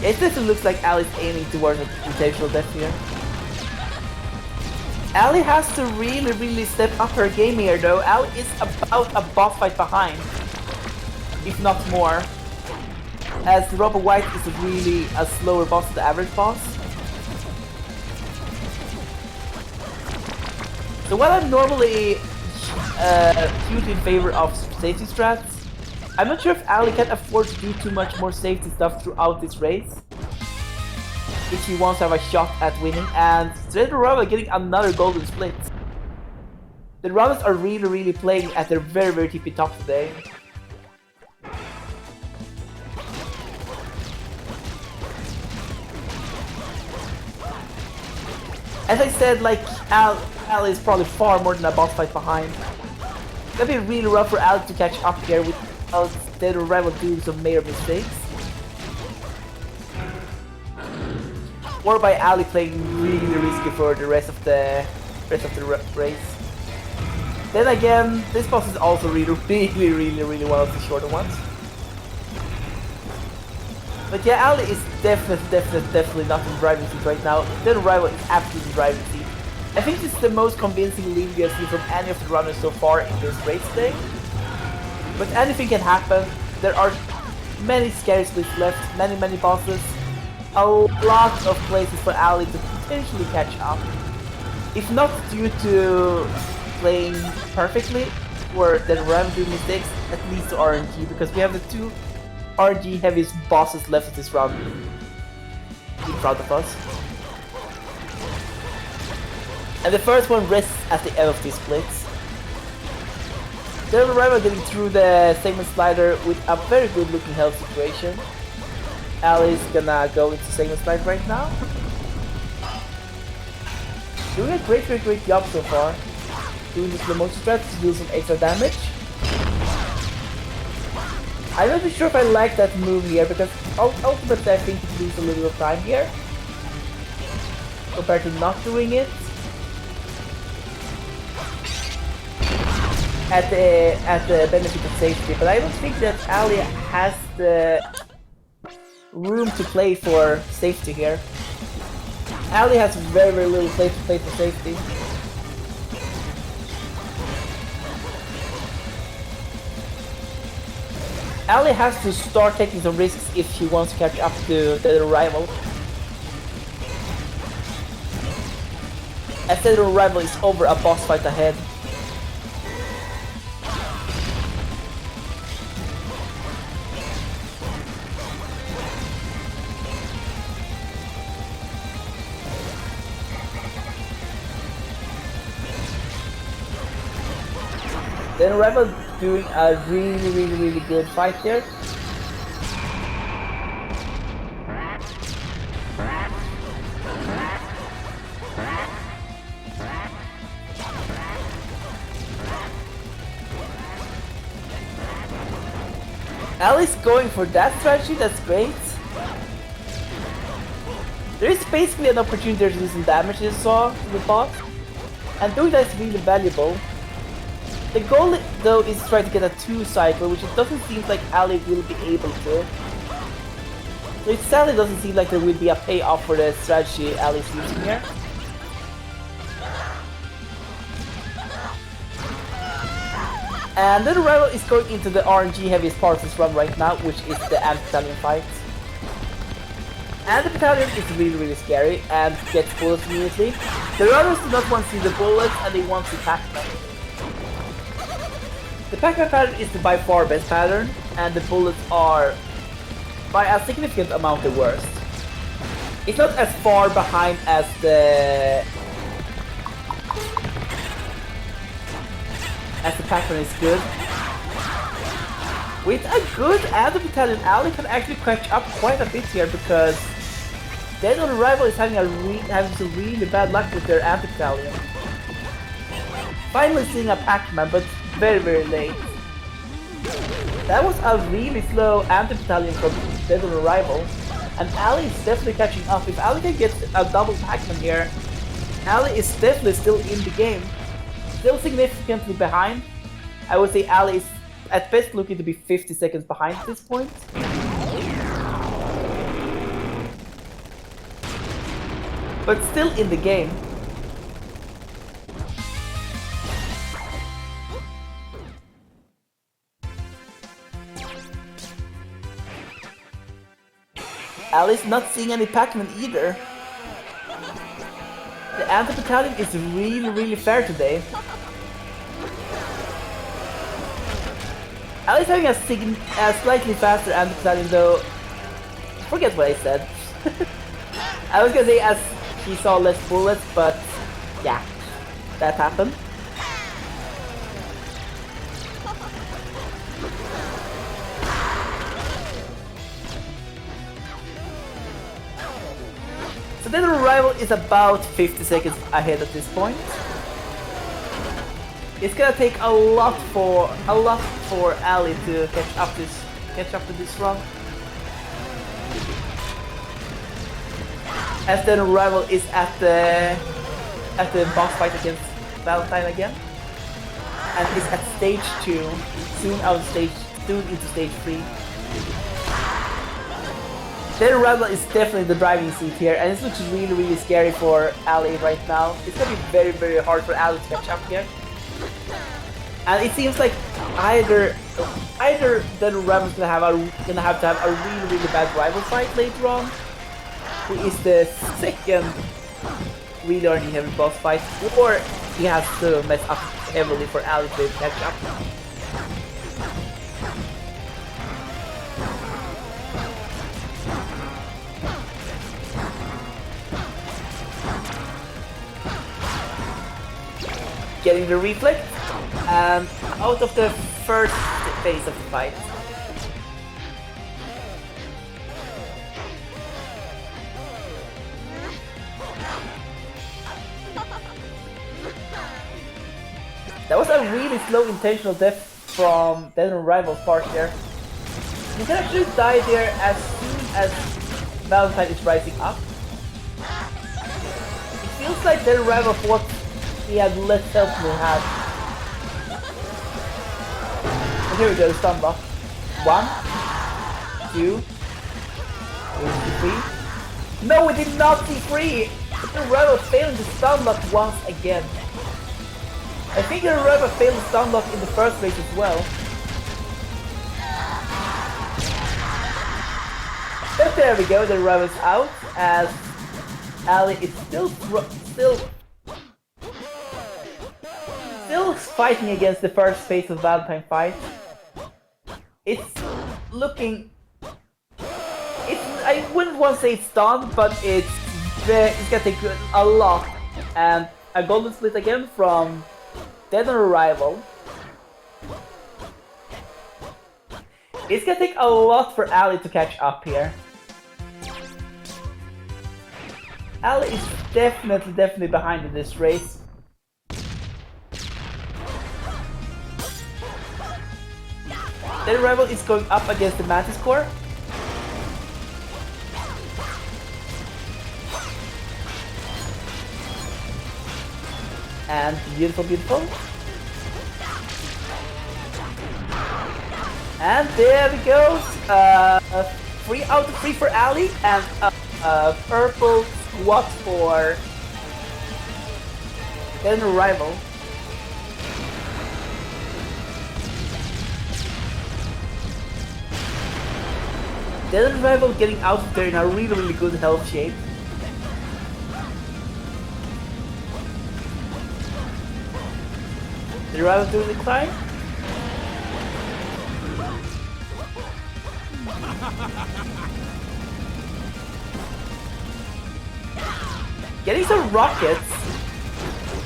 It definitely looks like Ali's aiming towards an intentional death here. Ali has to really step up her game here though. Ali is about a boss fight behind, if not more. As Robert White is really a slower boss than the average boss. So while I'm normally huge in favor of safety strats, I'm not sure if Ali can afford to do too much more safety stuff throughout this race if he wants to have a shot at winning, and DeadOnArrival getting another golden split. The runners are really playing at their very tippy top today. As I said, like, Al is probably far more than a boss fight behind. It's gonna be really rough for Al to catch up here without DeadOnArrival doing some major mistakes. Or by Ali playing really risky for the rest of the race. Then again, this boss is also really one of the shorter ones. But yeah, Ali is definitely not in driving seat right now. DeadOnArrival is absolutely in driving seat. I think this is the most convincing lead we have seen from any of the runners so far in this race today. But anything can happen. There are many scary splits left, many bosses. A lot of places for Ali to potentially catch up. If not due to playing perfectly or DeadOnArrival doing mistakes, at least to RNG, because we have the two RNG heaviest bosses left of this round in front of us. And the first one rests at the end of these splits. DeadOnArrival getting through the segment slider with a very good looking health situation. Ali's gonna go into segment slide right now. Doing a great job so far. Doing the slow motion strat to do some extra damage. I'm not sure if I like that move here because ultimately I think it loses a little bit of time here compared to not doing it. At the benefit of safety, but I don't think that Ali has the room to play for safety here. Ali has very little place to play for safety. Ali has to start taking some risks if he wants to catch up to DeadOnArrival. As DeadOnArrival is over a boss fight ahead. DeadOnArrival doing a really good fight here. Ali's going for that strategy, that's great. There is basically an opportunity there to do some damage, as you saw to the boss, and doing that is really valuable. The goal though is to try to get a 2 cycle, which it doesn't seem like Ali will be able to. So it sadly doesn't seem like there will be a payoff for the strategy Ali's using here. And DeadOnArrival is going into the RNG heaviest part of this run right now, which is the Anti-Battalion fight. And the battalion is really scary and gets bullets immediately. The runners do not want to see the bullets and they want to attack them. The Pac-Man pattern is the by far best pattern, and the bullets are by a significant amount the worst. It's not as far behind as the Pac-Man is good. With a good Anti-Battalion, Ali can actually catch up quite a bit here because DeadOnArrival is having some really bad luck with their Anti-Battalion. Finally seeing a Pac-Man, but very late. That was a really slow Anti-Battalion from DeadOnArrival, and Ali is definitely catching up. If Ali can get a double Pac-Man here, Ali is definitely still in the game. Still significantly behind. I would say Ali is at best looking to be 50 seconds behind at this point. But still in the game. Ali's not seeing any Pac-Man either. The Anti-Battalion is really fair today. Ali's having a slightly faster Anti-Battalion though. Forget what I said. I was gonna say as he saw less bullets, but yeah, that happened. DeadOnArrival is about 50 seconds ahead at this point. It's gonna take a lot for Ali to catch up to this run. As DeadOnArrival is at the boss fight against Valentine again, and is at stage 2, soon into stage 3. DeadOnArrival is definitely the driving seat here, and this looks really scary for Ali right now. It's gonna be very hard for Ali to catch up here. And it seems like either DeadOnArrival is gonna have to have a really bad rival fight later on, who is the second really early heavy boss fight, or he has to mess up heavily for Ali to catch up. Getting the reflect, and out of the first phase of the fight. That was a really slow intentional death from DeadOnArrival's part there. You can actually die there as soon as Valentine is rising up. It feels like DeadOnArrival thought he had less health than he had. And here we go, stun block. 1, 2, 3. No, we did not see 3! DeadOnArrival failing to stun block once again. I think DeadOnArrival failed to stun block in the first race as well. But there we go, DeadOnArrival's out, as Ali is still fighting against the first phase of Valentine fight. It's looking... I wouldn't want to say it's done, but it's gonna take a lot. And a golden split again from DeadOnArrival. It's gonna take a lot for Ali to catch up here. Ali is definitely behind in this race. DeadOnArrival is going up against the Mantis Core. And beautiful. And there we go. 3 out of 3 for Ali, and a purple squat for DeadOnArrival. DeadOnArrival getting out there in a really good health shape. DeadOnArrival doing the climb. Getting some rockets.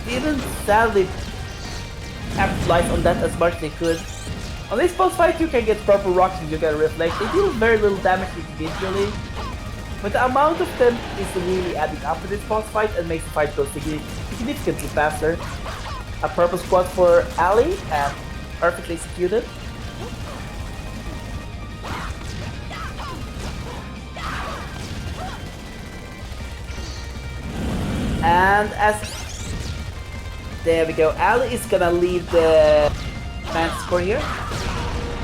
Didn't sadly capitalize on that as much as they could. On this boss fight you can get purple rocks and you get a reflect. They deal very little damage individually, but the amount of them is really adding up to this boss fight and makes the fight go significantly faster. A purple squad for Ali, and perfectly executed. And there we go, Ali is gonna leave the Mantis Core here.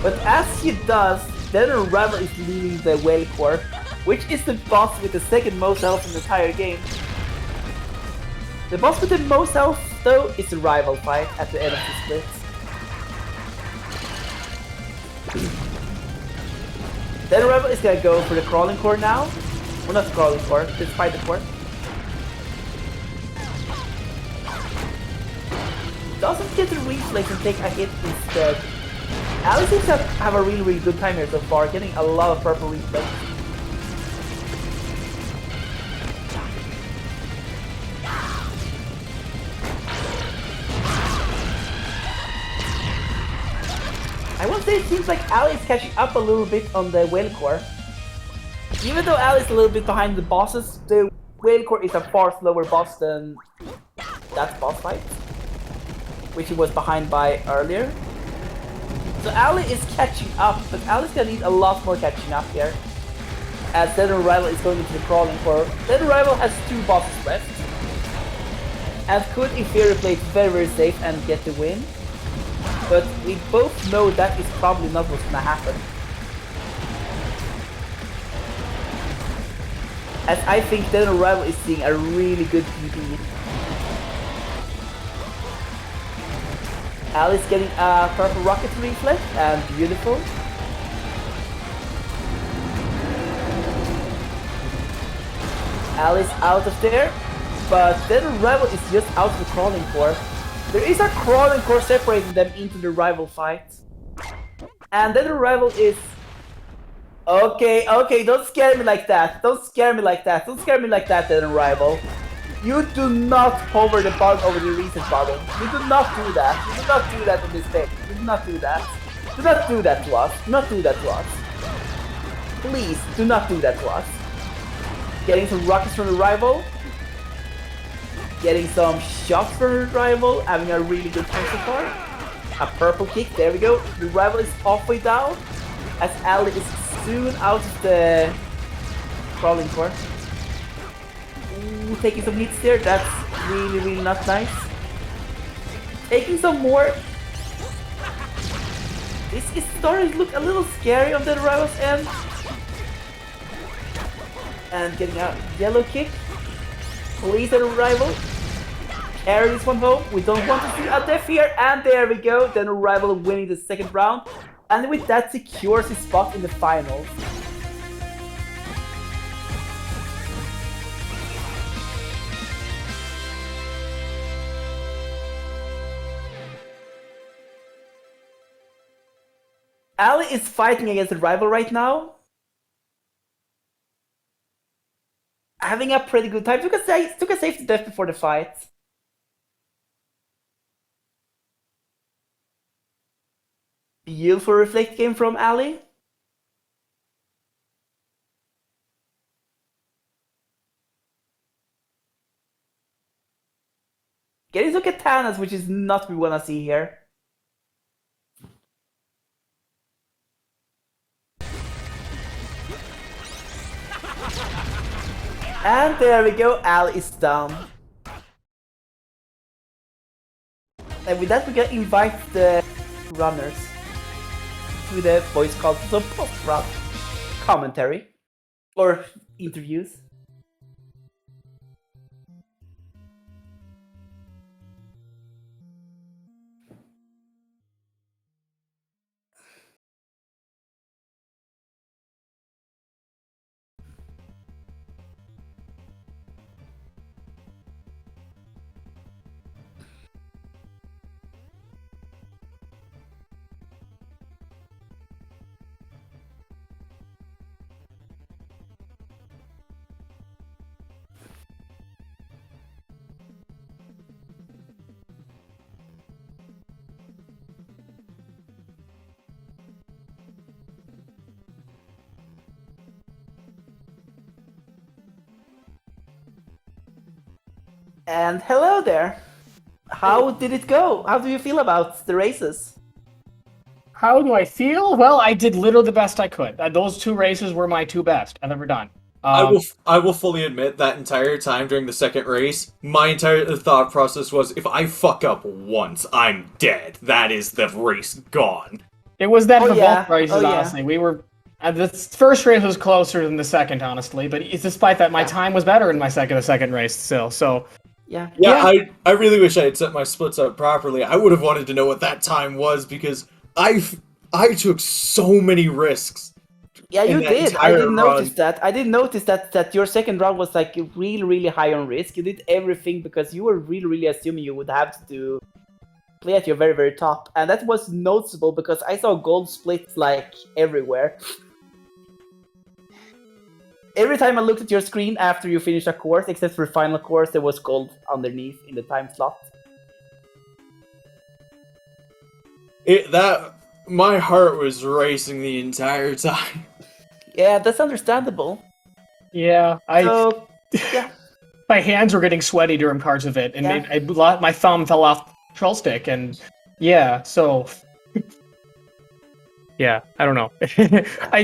But as he does, DeadOnArrival is leaving the Whale Core, which is the boss with the second most health in the entire game. The boss with the most health, though, is the rival fight at the end of the split. DeadOnArrival is gonna go for the Crawling Core now. Well, not the Crawling Core, the Spider Core. Doesn't get the reflex and take a hit instead. Ali seems to have a really good time here so far, getting a lot of purple reflex. I will say it seems like Ali is catching up a little bit on the Whale Core. Even though Ali is a little bit behind the bosses, the Whale Core is a far slower boss than that boss fight, which he was behind by earlier. So Ali is catching up, but Ali's gonna need a lot more catching up here. As DeadOnArrival is going into the crawling core. DeadOnArrival has 2 bosses left. And could, in theory, play it very, very safe and get the win. But we both know that is probably not what's gonna happen. As I think DeadOnArrival is seeing a really good PvP. Ali's getting a purple rocket reflex, and beautiful. Ali's out of there, but DeadOnArrival is just out of the crawling core. There is a crawling core separating them into the rival fight. And DeadOnArrival is... Okay, don't scare me like that. Don't scare me like that. Don't scare me like that, DeadOnArrival. You do not hover the button over the reset button. You do not do that. You do not do that in this game. You do not do that. Do not do that to us. Do not do that to us. Please, do not do that to us. Getting some rockets from the rival. Getting some shots from the rival. Having a really good time so far. A purple kick. There we go. The rival is halfway down. As Ali is soon out of the crawling core. Ooh, taking some hits there. That's really, really not nice. Taking some more. This is starting to look a little scary on the rival's end. And getting a yellow kick. Please, DeadOnArrival. Carry this one home. We don't want to see a death here. And there we go. DeadOnArrival winning the second round. And with that secures his spot in the finals. Ali is fighting against the rival right now. Having a pretty good time. Took a safety death before the fight. Beautiful reflect game from Ali. Getting some katanas, which is not what we wanna see here. And there we go, Ali is down. And with that we can invite the runners to the voice call for some post-round commentary or interviews. And hello there. How did it go? How do you feel about the races? How do I feel? Well, I did literally the best I could. Those 2 races were my 2 best I've ever done. I will fully admit that entire time during the second race, my entire thought process was, if I fuck up once, I'm dead. That is the race gone. It was that for yeah. both races, honestly. We were... the first race was closer than the second, honestly, but despite that, my time was better in the second race still, so... Yeah. I really wish I had set my splits up properly. I would have wanted to know what that time was, because I took so many risks. Yeah, you did. I didn't notice that. I didn't notice that your second round was like really, really high on risk. You did everything because you were really, really assuming you would have to play at your very, very top. And that was noticeable because I saw gold splits like everywhere. Every time I looked at your screen after you finished a course, except for the final course, there was gold underneath in the time slot. My heart was racing the entire time. Yeah, that's understandable. Yeah, So, yeah. my hands were getting sweaty during parts of it, and Yeah. my thumb fell off the control stick, and yeah, so yeah, I don't know.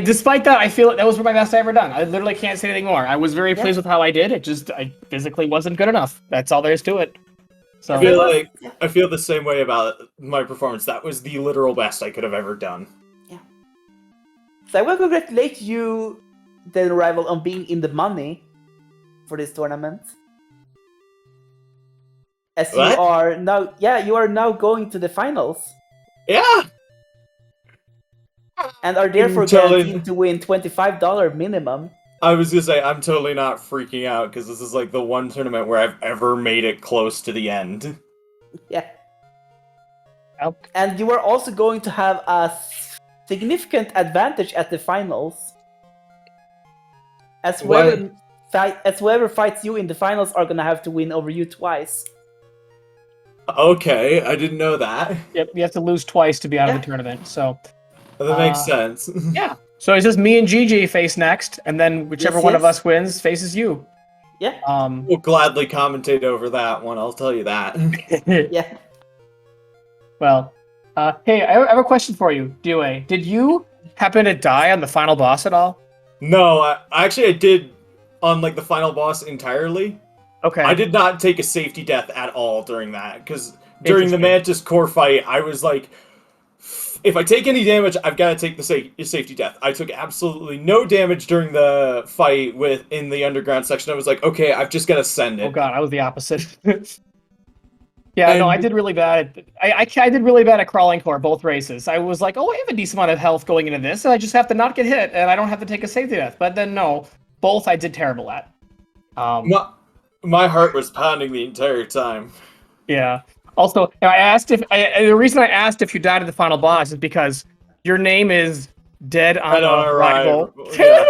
Despite that, I feel like that was my best I ever done. I literally can't say anything more. I was very pleased with how I did. I physically wasn't good enough. That's all there is to it. So I feel the same way about my performance. That was the literal best I could have ever done. Yeah. So I will congratulate you, DeadOnArrival, on being in the money for this tournament. As What? you are now going to the finals. Yeah. And are therefore guaranteed to win $25 minimum. I was gonna say, I'm totally not freaking out, because this is like the one tournament where I've ever made it close to the end. Yeah. And you are also going to have a significant advantage at the finals. As whoever fights you in the finals are gonna have to win over you twice. Okay, I didn't know that. Yep, you have to lose twice to be out of the tournament, so... That makes sense. Yeah. So it's just me and Gigi face next, and then whichever one of us wins faces you. Yeah. We'll gladly commentate over that one, I'll tell you that. Yeah. Well, hey, I have a question for you, Due. Did you happen to die on the final boss at all? No, I did on like the final boss entirely. Okay. I did not take a safety death at all during that, because during the Mantis core fight, I was like, if I take any damage, I've got to take the safety death. I took absolutely no damage during the fight in the underground section. I was like, okay, I've just got to send it. Oh god, I was the opposite. Yeah, no, I did really bad. I did really bad at crawling core both races. I was like, oh, I have a decent amount of health going into this, and I just have to not get hit, and I don't have to take a safety death. But then no, both I did terrible at. My heart was pounding the entire time. Yeah. Also, I asked the reason I asked if you died at the final boss is because your name is DeadOnArrival. Yeah.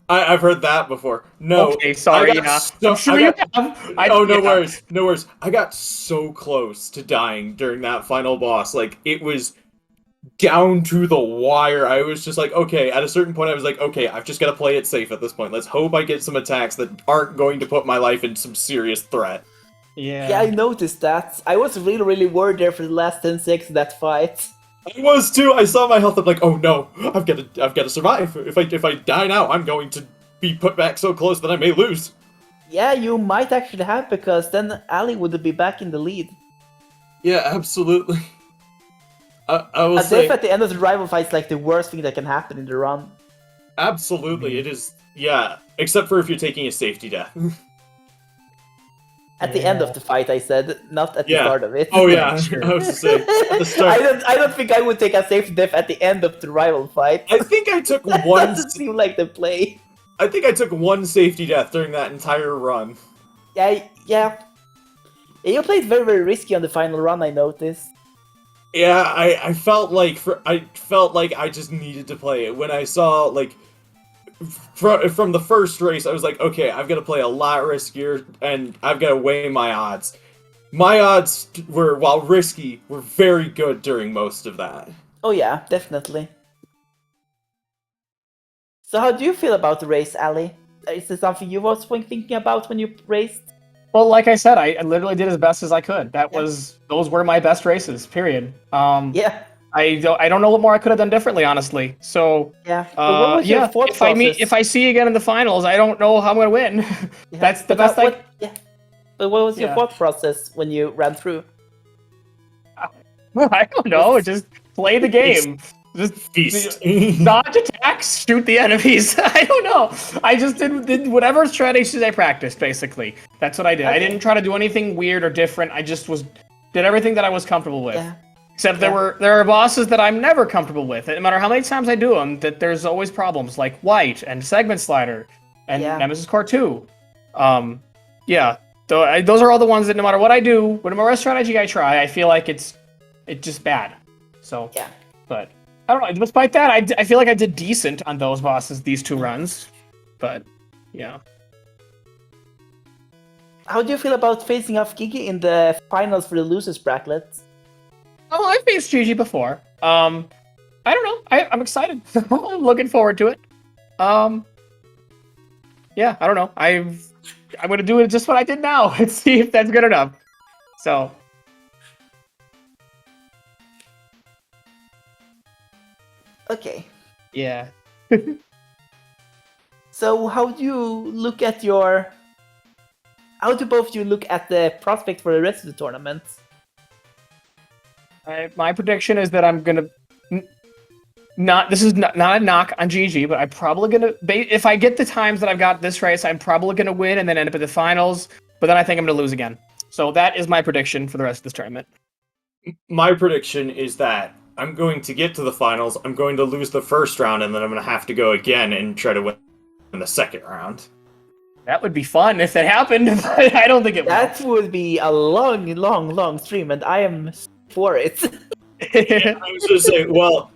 I've heard that before. No. Okay, sorry. I'm sure you have. No worries. No worries. I got so close to dying during that final boss. Like, it was down to the wire. I was just like, okay, at a certain point I was like, okay, I've just got to play it safe at this point. Let's hope I get some attacks that aren't going to put my life in some serious threat. Yeah, I noticed that. I was really, really worried there for the last 10 seconds of that fight. I was too. I saw my health. I'm like, oh no, I've got to survive. If I die now, I'm going to be put back so close that I may lose. Yeah, you might actually have, because then Ali would be back in the lead. Yeah, absolutely. I will say, death at the end of the rival fight is like the worst thing that can happen in the run. Absolutely, it is. Yeah, except for if you're taking a safety death. At the end of the fight, I said, not at the start of it. Oh yeah, sure. I was to say, at the start. I don't think I would take a safe death at the end of the rival fight. I think I took that one. Doesn't seem like the play. I think I took one safety death during that entire run. Yeah. You played very, very risky on the final run, I noticed. Yeah, I felt like I just needed to play it. When I saw, like, from the first race, I was like, okay, I've got to play a lot riskier, and I've got to weigh my odds. My odds were, while risky, were very good during most of that. Oh yeah, definitely. So how do you feel about the race, Ali? Is this something you was thinking about when you raced? Well, like I said, I literally did as best as I could. Those were my best races, period. Yeah. I don't know what more I could have done differently, honestly. So yeah. What was your thought process? If I see you again in the finals, I don't know how I'm gonna win. Yeah. That's the best. But what was your thought process when you ran through? I don't know. Just play the game. Just feast. Dodge attacks, shoot the enemies. I don't know. I just did whatever strategies I practiced, basically. That's what I did. Okay. I didn't try to do anything weird or different. I just did everything that I was comfortable with. Yeah. Except there are bosses that I'm never comfortable with. No matter how many times I do them, that there's always problems, like White and Segment Slider and Nemesis Core 2. Yeah. Those are all the ones that no matter what I do, whatever strategy I try, I feel like it's just bad. So yeah. But I don't know. Despite that, I feel like I did decent on those bosses these two runs. But yeah. How do you feel about facing off Gigi in the finals for the losers bracket? Oh, I've faced Gigi before. I don't know. I'm excited. I'm looking forward to it. Yeah, I don't know. I'm gonna do it just what I did now and see if that's good enough. So. Okay. Yeah. So how do you look at your... How do both of you look at the prospect for the rest of the tournament? My prediction is that I'm gonna this is not a knock on GG, but I'm probably gonna if I get the times that I've got this race, I'm probably gonna win and then end up at the finals. But then I think I'm gonna lose again. So that is my prediction for the rest of this tournament. My prediction is that I'm going to get to the finals. I'm going to lose the first round, and then I'm going to have to go again and try to win the second round. That would be fun if it happened, but I don't think it will. That would be a long stream, and I am for it. I was just saying, well,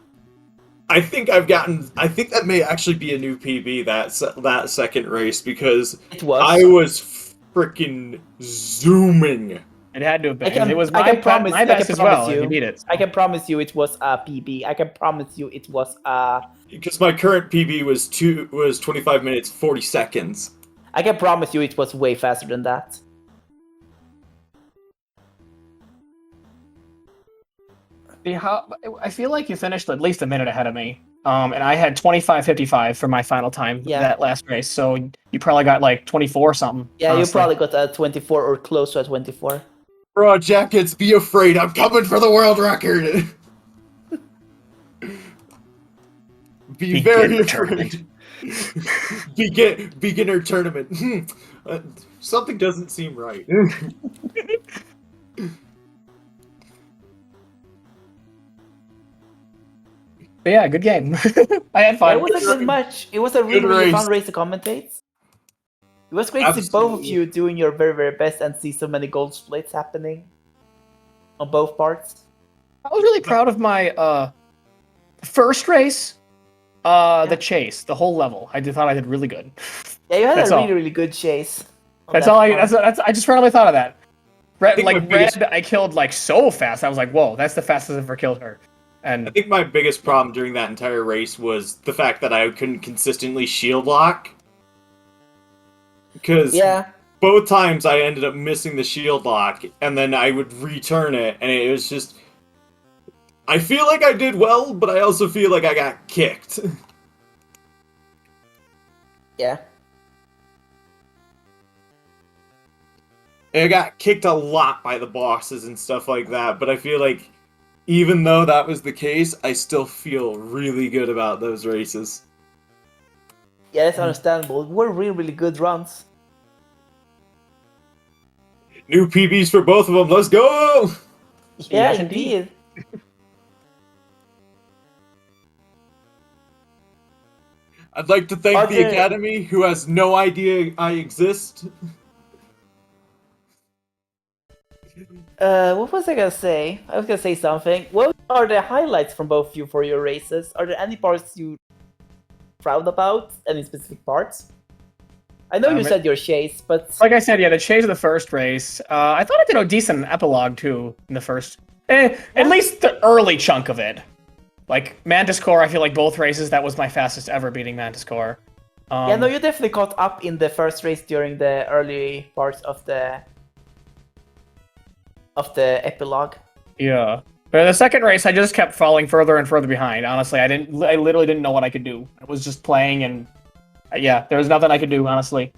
I think that may actually be a new PB, that second race, because I was freaking zooming. It had to have been. It was my best as well. You beat it. So. I can promise you it was a PB. I can promise you it was a... Because my current PB was 25 minutes 40 seconds. I can promise you it was way faster than that. I feel like you finished at least a minute ahead of me. And I had 25:55 for my final time that last race. So you probably got like 24 something. Yeah, honestly. you probably got a 24 or close to a 24. Raw Jackets, be afraid. I'm coming for the world record. Be very afraid. Beginner tournament. Something doesn't seem right. But yeah, good game. I had fun. It wasn't good much. It was a really fun race to commentate. It was great to see both of you doing your very best and see so many gold splits happening on both parts. I was really proud of my first race. The chase, the whole level. I thought I did really good. Yeah, you had a really good chase. That's all. I just randomly thought of that. Red, I killed like so fast. I was like, whoa, that's the fastest I've ever killed her. And I think my biggest problem during that entire race was the fact that I couldn't consistently shield lock. Because both times I ended up missing the shield lock, and then I would return it, and it was just... I feel like I did well, but I also feel like I got kicked. Yeah. I got kicked a lot by the bosses and stuff like that, but I feel like even though that was the case, I still feel really good about those races. Yeah, that's understandable. We're really good runs. New PBs for both of them, let's go! Yeah, indeed. I'd like to thank the Academy, who has no idea I exist. What was I gonna say? I was gonna say something. What are the highlights from both of you for your races? Are there any parts you proud about? Any specific parts? I know you said your chase, but... Like I said, yeah, the chase of the first race. I thought I did a decent epilogue, too, in the first... At least the early chunk of it. Like, Mantis Core, I feel like both races, that was my fastest ever beating Mantis Core. Yeah, no, you definitely caught up in the first race during the early parts of the epilogue. Yeah. But the second race, I just kept falling further and further behind. Honestly, I literally didn't know what I could do. I was just playing, and yeah, there was nothing I could do, honestly.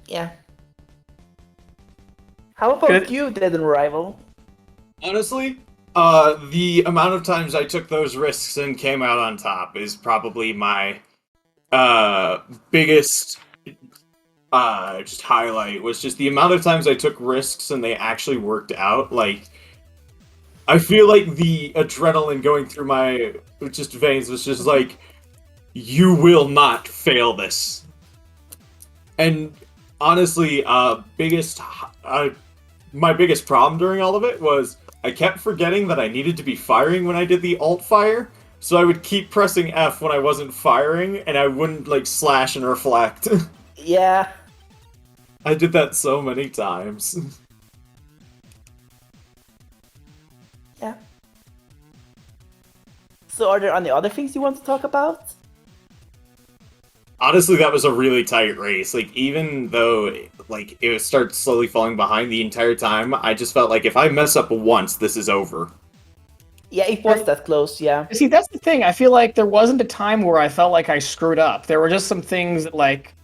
Yeah. How about you, DeadOnArrival? Honestly, the amount of times I took those risks and came out on top is probably my biggest just highlight, was just the amount of times I took risks and they actually worked out. Like, I feel like the adrenaline going through my veins was just like, you will not fail this. And honestly, my biggest problem during all of it was I kept forgetting that I needed to be firing when I did the alt fire, so I would keep pressing F when I wasn't firing, and I wouldn't, like, slash and reflect. Yeah. I did that so many times. Yeah. So are there any other things you want to talk about? Honestly, that was a really tight race. Like, even though, like, it started slowly falling behind the entire time, I just felt like if I mess up once, this is over. Yeah, it was that close, yeah. See, that's the thing. I feel like there wasn't a time where I felt like I screwed up. There were just some things that, like,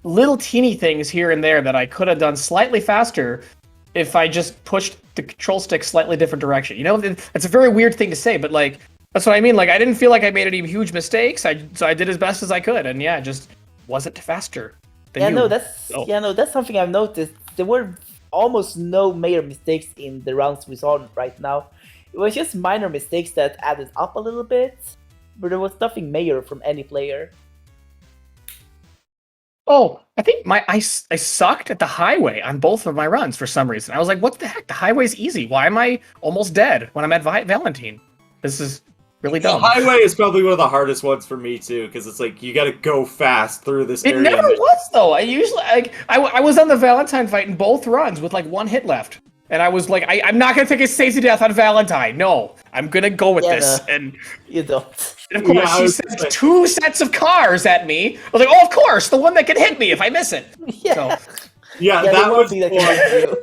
little teeny things here and there that I could have done slightly faster if I just pushed the control stick slightly different direction. You know, it's a very weird thing to say, but, like, that's what I mean. Like, I didn't feel like I made any huge mistakes. So I did as best as I could, and yeah, just wasn't faster than you. That's something I've noticed. There were almost no major mistakes in the rounds we saw right now. It was just minor mistakes that added up a little bit, but there was nothing major from any player. Oh, I think I sucked at the highway on both of my runs for some reason. I was like, what the heck? The highway's easy. Why am I almost dead when I'm at Valentine? This is really dumb. The highway is probably one of the hardest ones for me too, because it's like you got to go fast through this area. It never was though. I usually I was on the Valentine fight in both runs with like 1 hit left, and I was like, I'm not gonna take a safety death on Valentine. No, I'm gonna go with this. No, and you don't. And of course, she sent 2 sets of cars at me. I was like, oh, of course, the one that can hit me if I miss it. Yeah, so, yeah, that was that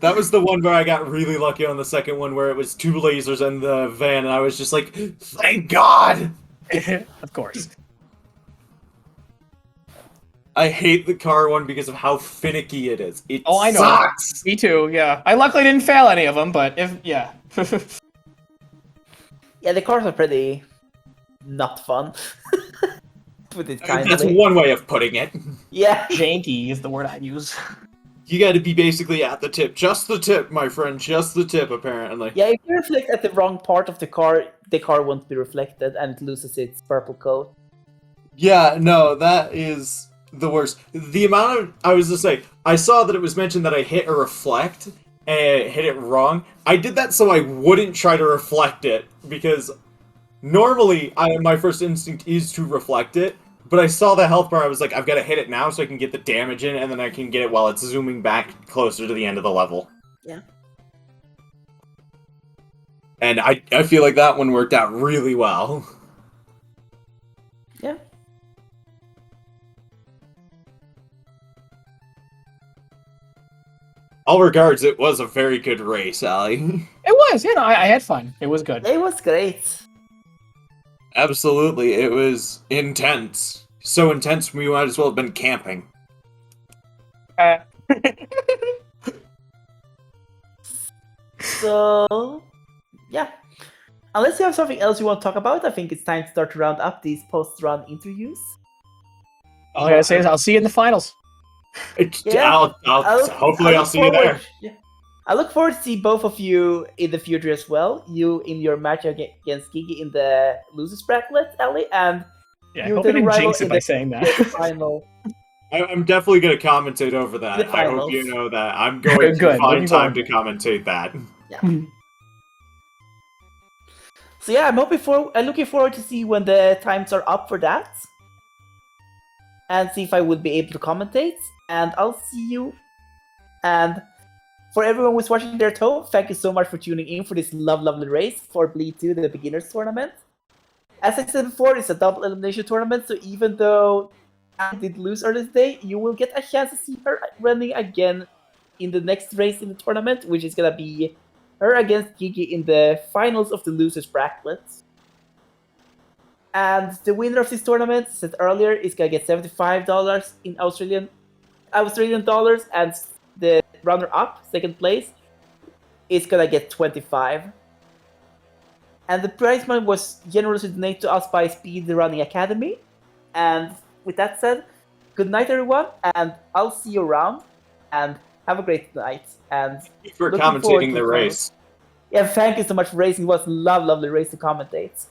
that was the one where I got really lucky on the second one, where it was 2 lasers in the van, and I was just like, thank God! of course. I hate the car one because of how finicky it is. It I know. sucks! Me too, yeah. I luckily didn't fail any of them, but yeah. Yeah, the cars are pretty not fun. Put it kindly. That's one way of putting it. Yeah. Janky is the word I'd use. You gotta be basically at the tip. Just the tip, my friend. Just the tip, apparently. Yeah, if you reflect at the wrong part of the car won't be reflected and it loses its purple coat. Yeah, no, that is the worst. The amount of... I was to say, I saw that it was mentioned that I hit a reflect and hit it wrong. I did that so I wouldn't try to reflect it, because normally my first instinct is to reflect it. But I saw the health bar, I was like, I've got to hit it now so I can get the damage in, and then I can get it while it's zooming back closer to the end of the level. Yeah. And I feel like that one worked out really well. Yeah. All regards, it was a very good race, Allie. It was, you know, I had fun. It was good. It was great. Absolutely, it was intense. So intense, we might as well have been camping. So, yeah. Unless you have something else you want to talk about, I think it's time to start to round up these post-run interviews. All I gotta say is I'll see you in the finals. Yeah. Hopefully I'll see you there. Yeah. I look forward to see both of you in the future as well. You in your match against Gigi in the losers bracket, Ellie, and Yeah, I you hope I didn't DeadOnArrival jinx it in by the saying that. final. I'm definitely going to commentate over that. The I hope finals. you know that. I'm going to find time to commentate that. Yeah. So yeah, I'm looking forward to see when the times are up for that, and see if I would be able to commentate. And I'll see you. And for everyone who's watching there at home, thank you so much for tuning in for this lovely race for Bleed 2, the beginners tournament. As I said before, it's a double elimination tournament, so even though I did lose earlier today, you will get a chance to see her running again in the next race in the tournament, which is gonna be her against Gigi in the finals of the losers bracket. And the winner of this tournament, said earlier, is gonna get $75 in Australian dollars, and the runner-up, second place, is gonna get 25. And the prize money was generously donated to us by Speed Running Academy. And with that said, good night everyone, and I'll see you around, and have a great night. And Thanks for commentating the race. Yeah, thank you so much for racing. It was a lovely race to commentate.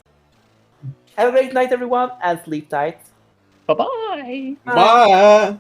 Have a great night everyone, and sleep tight. Bye-bye. Bye!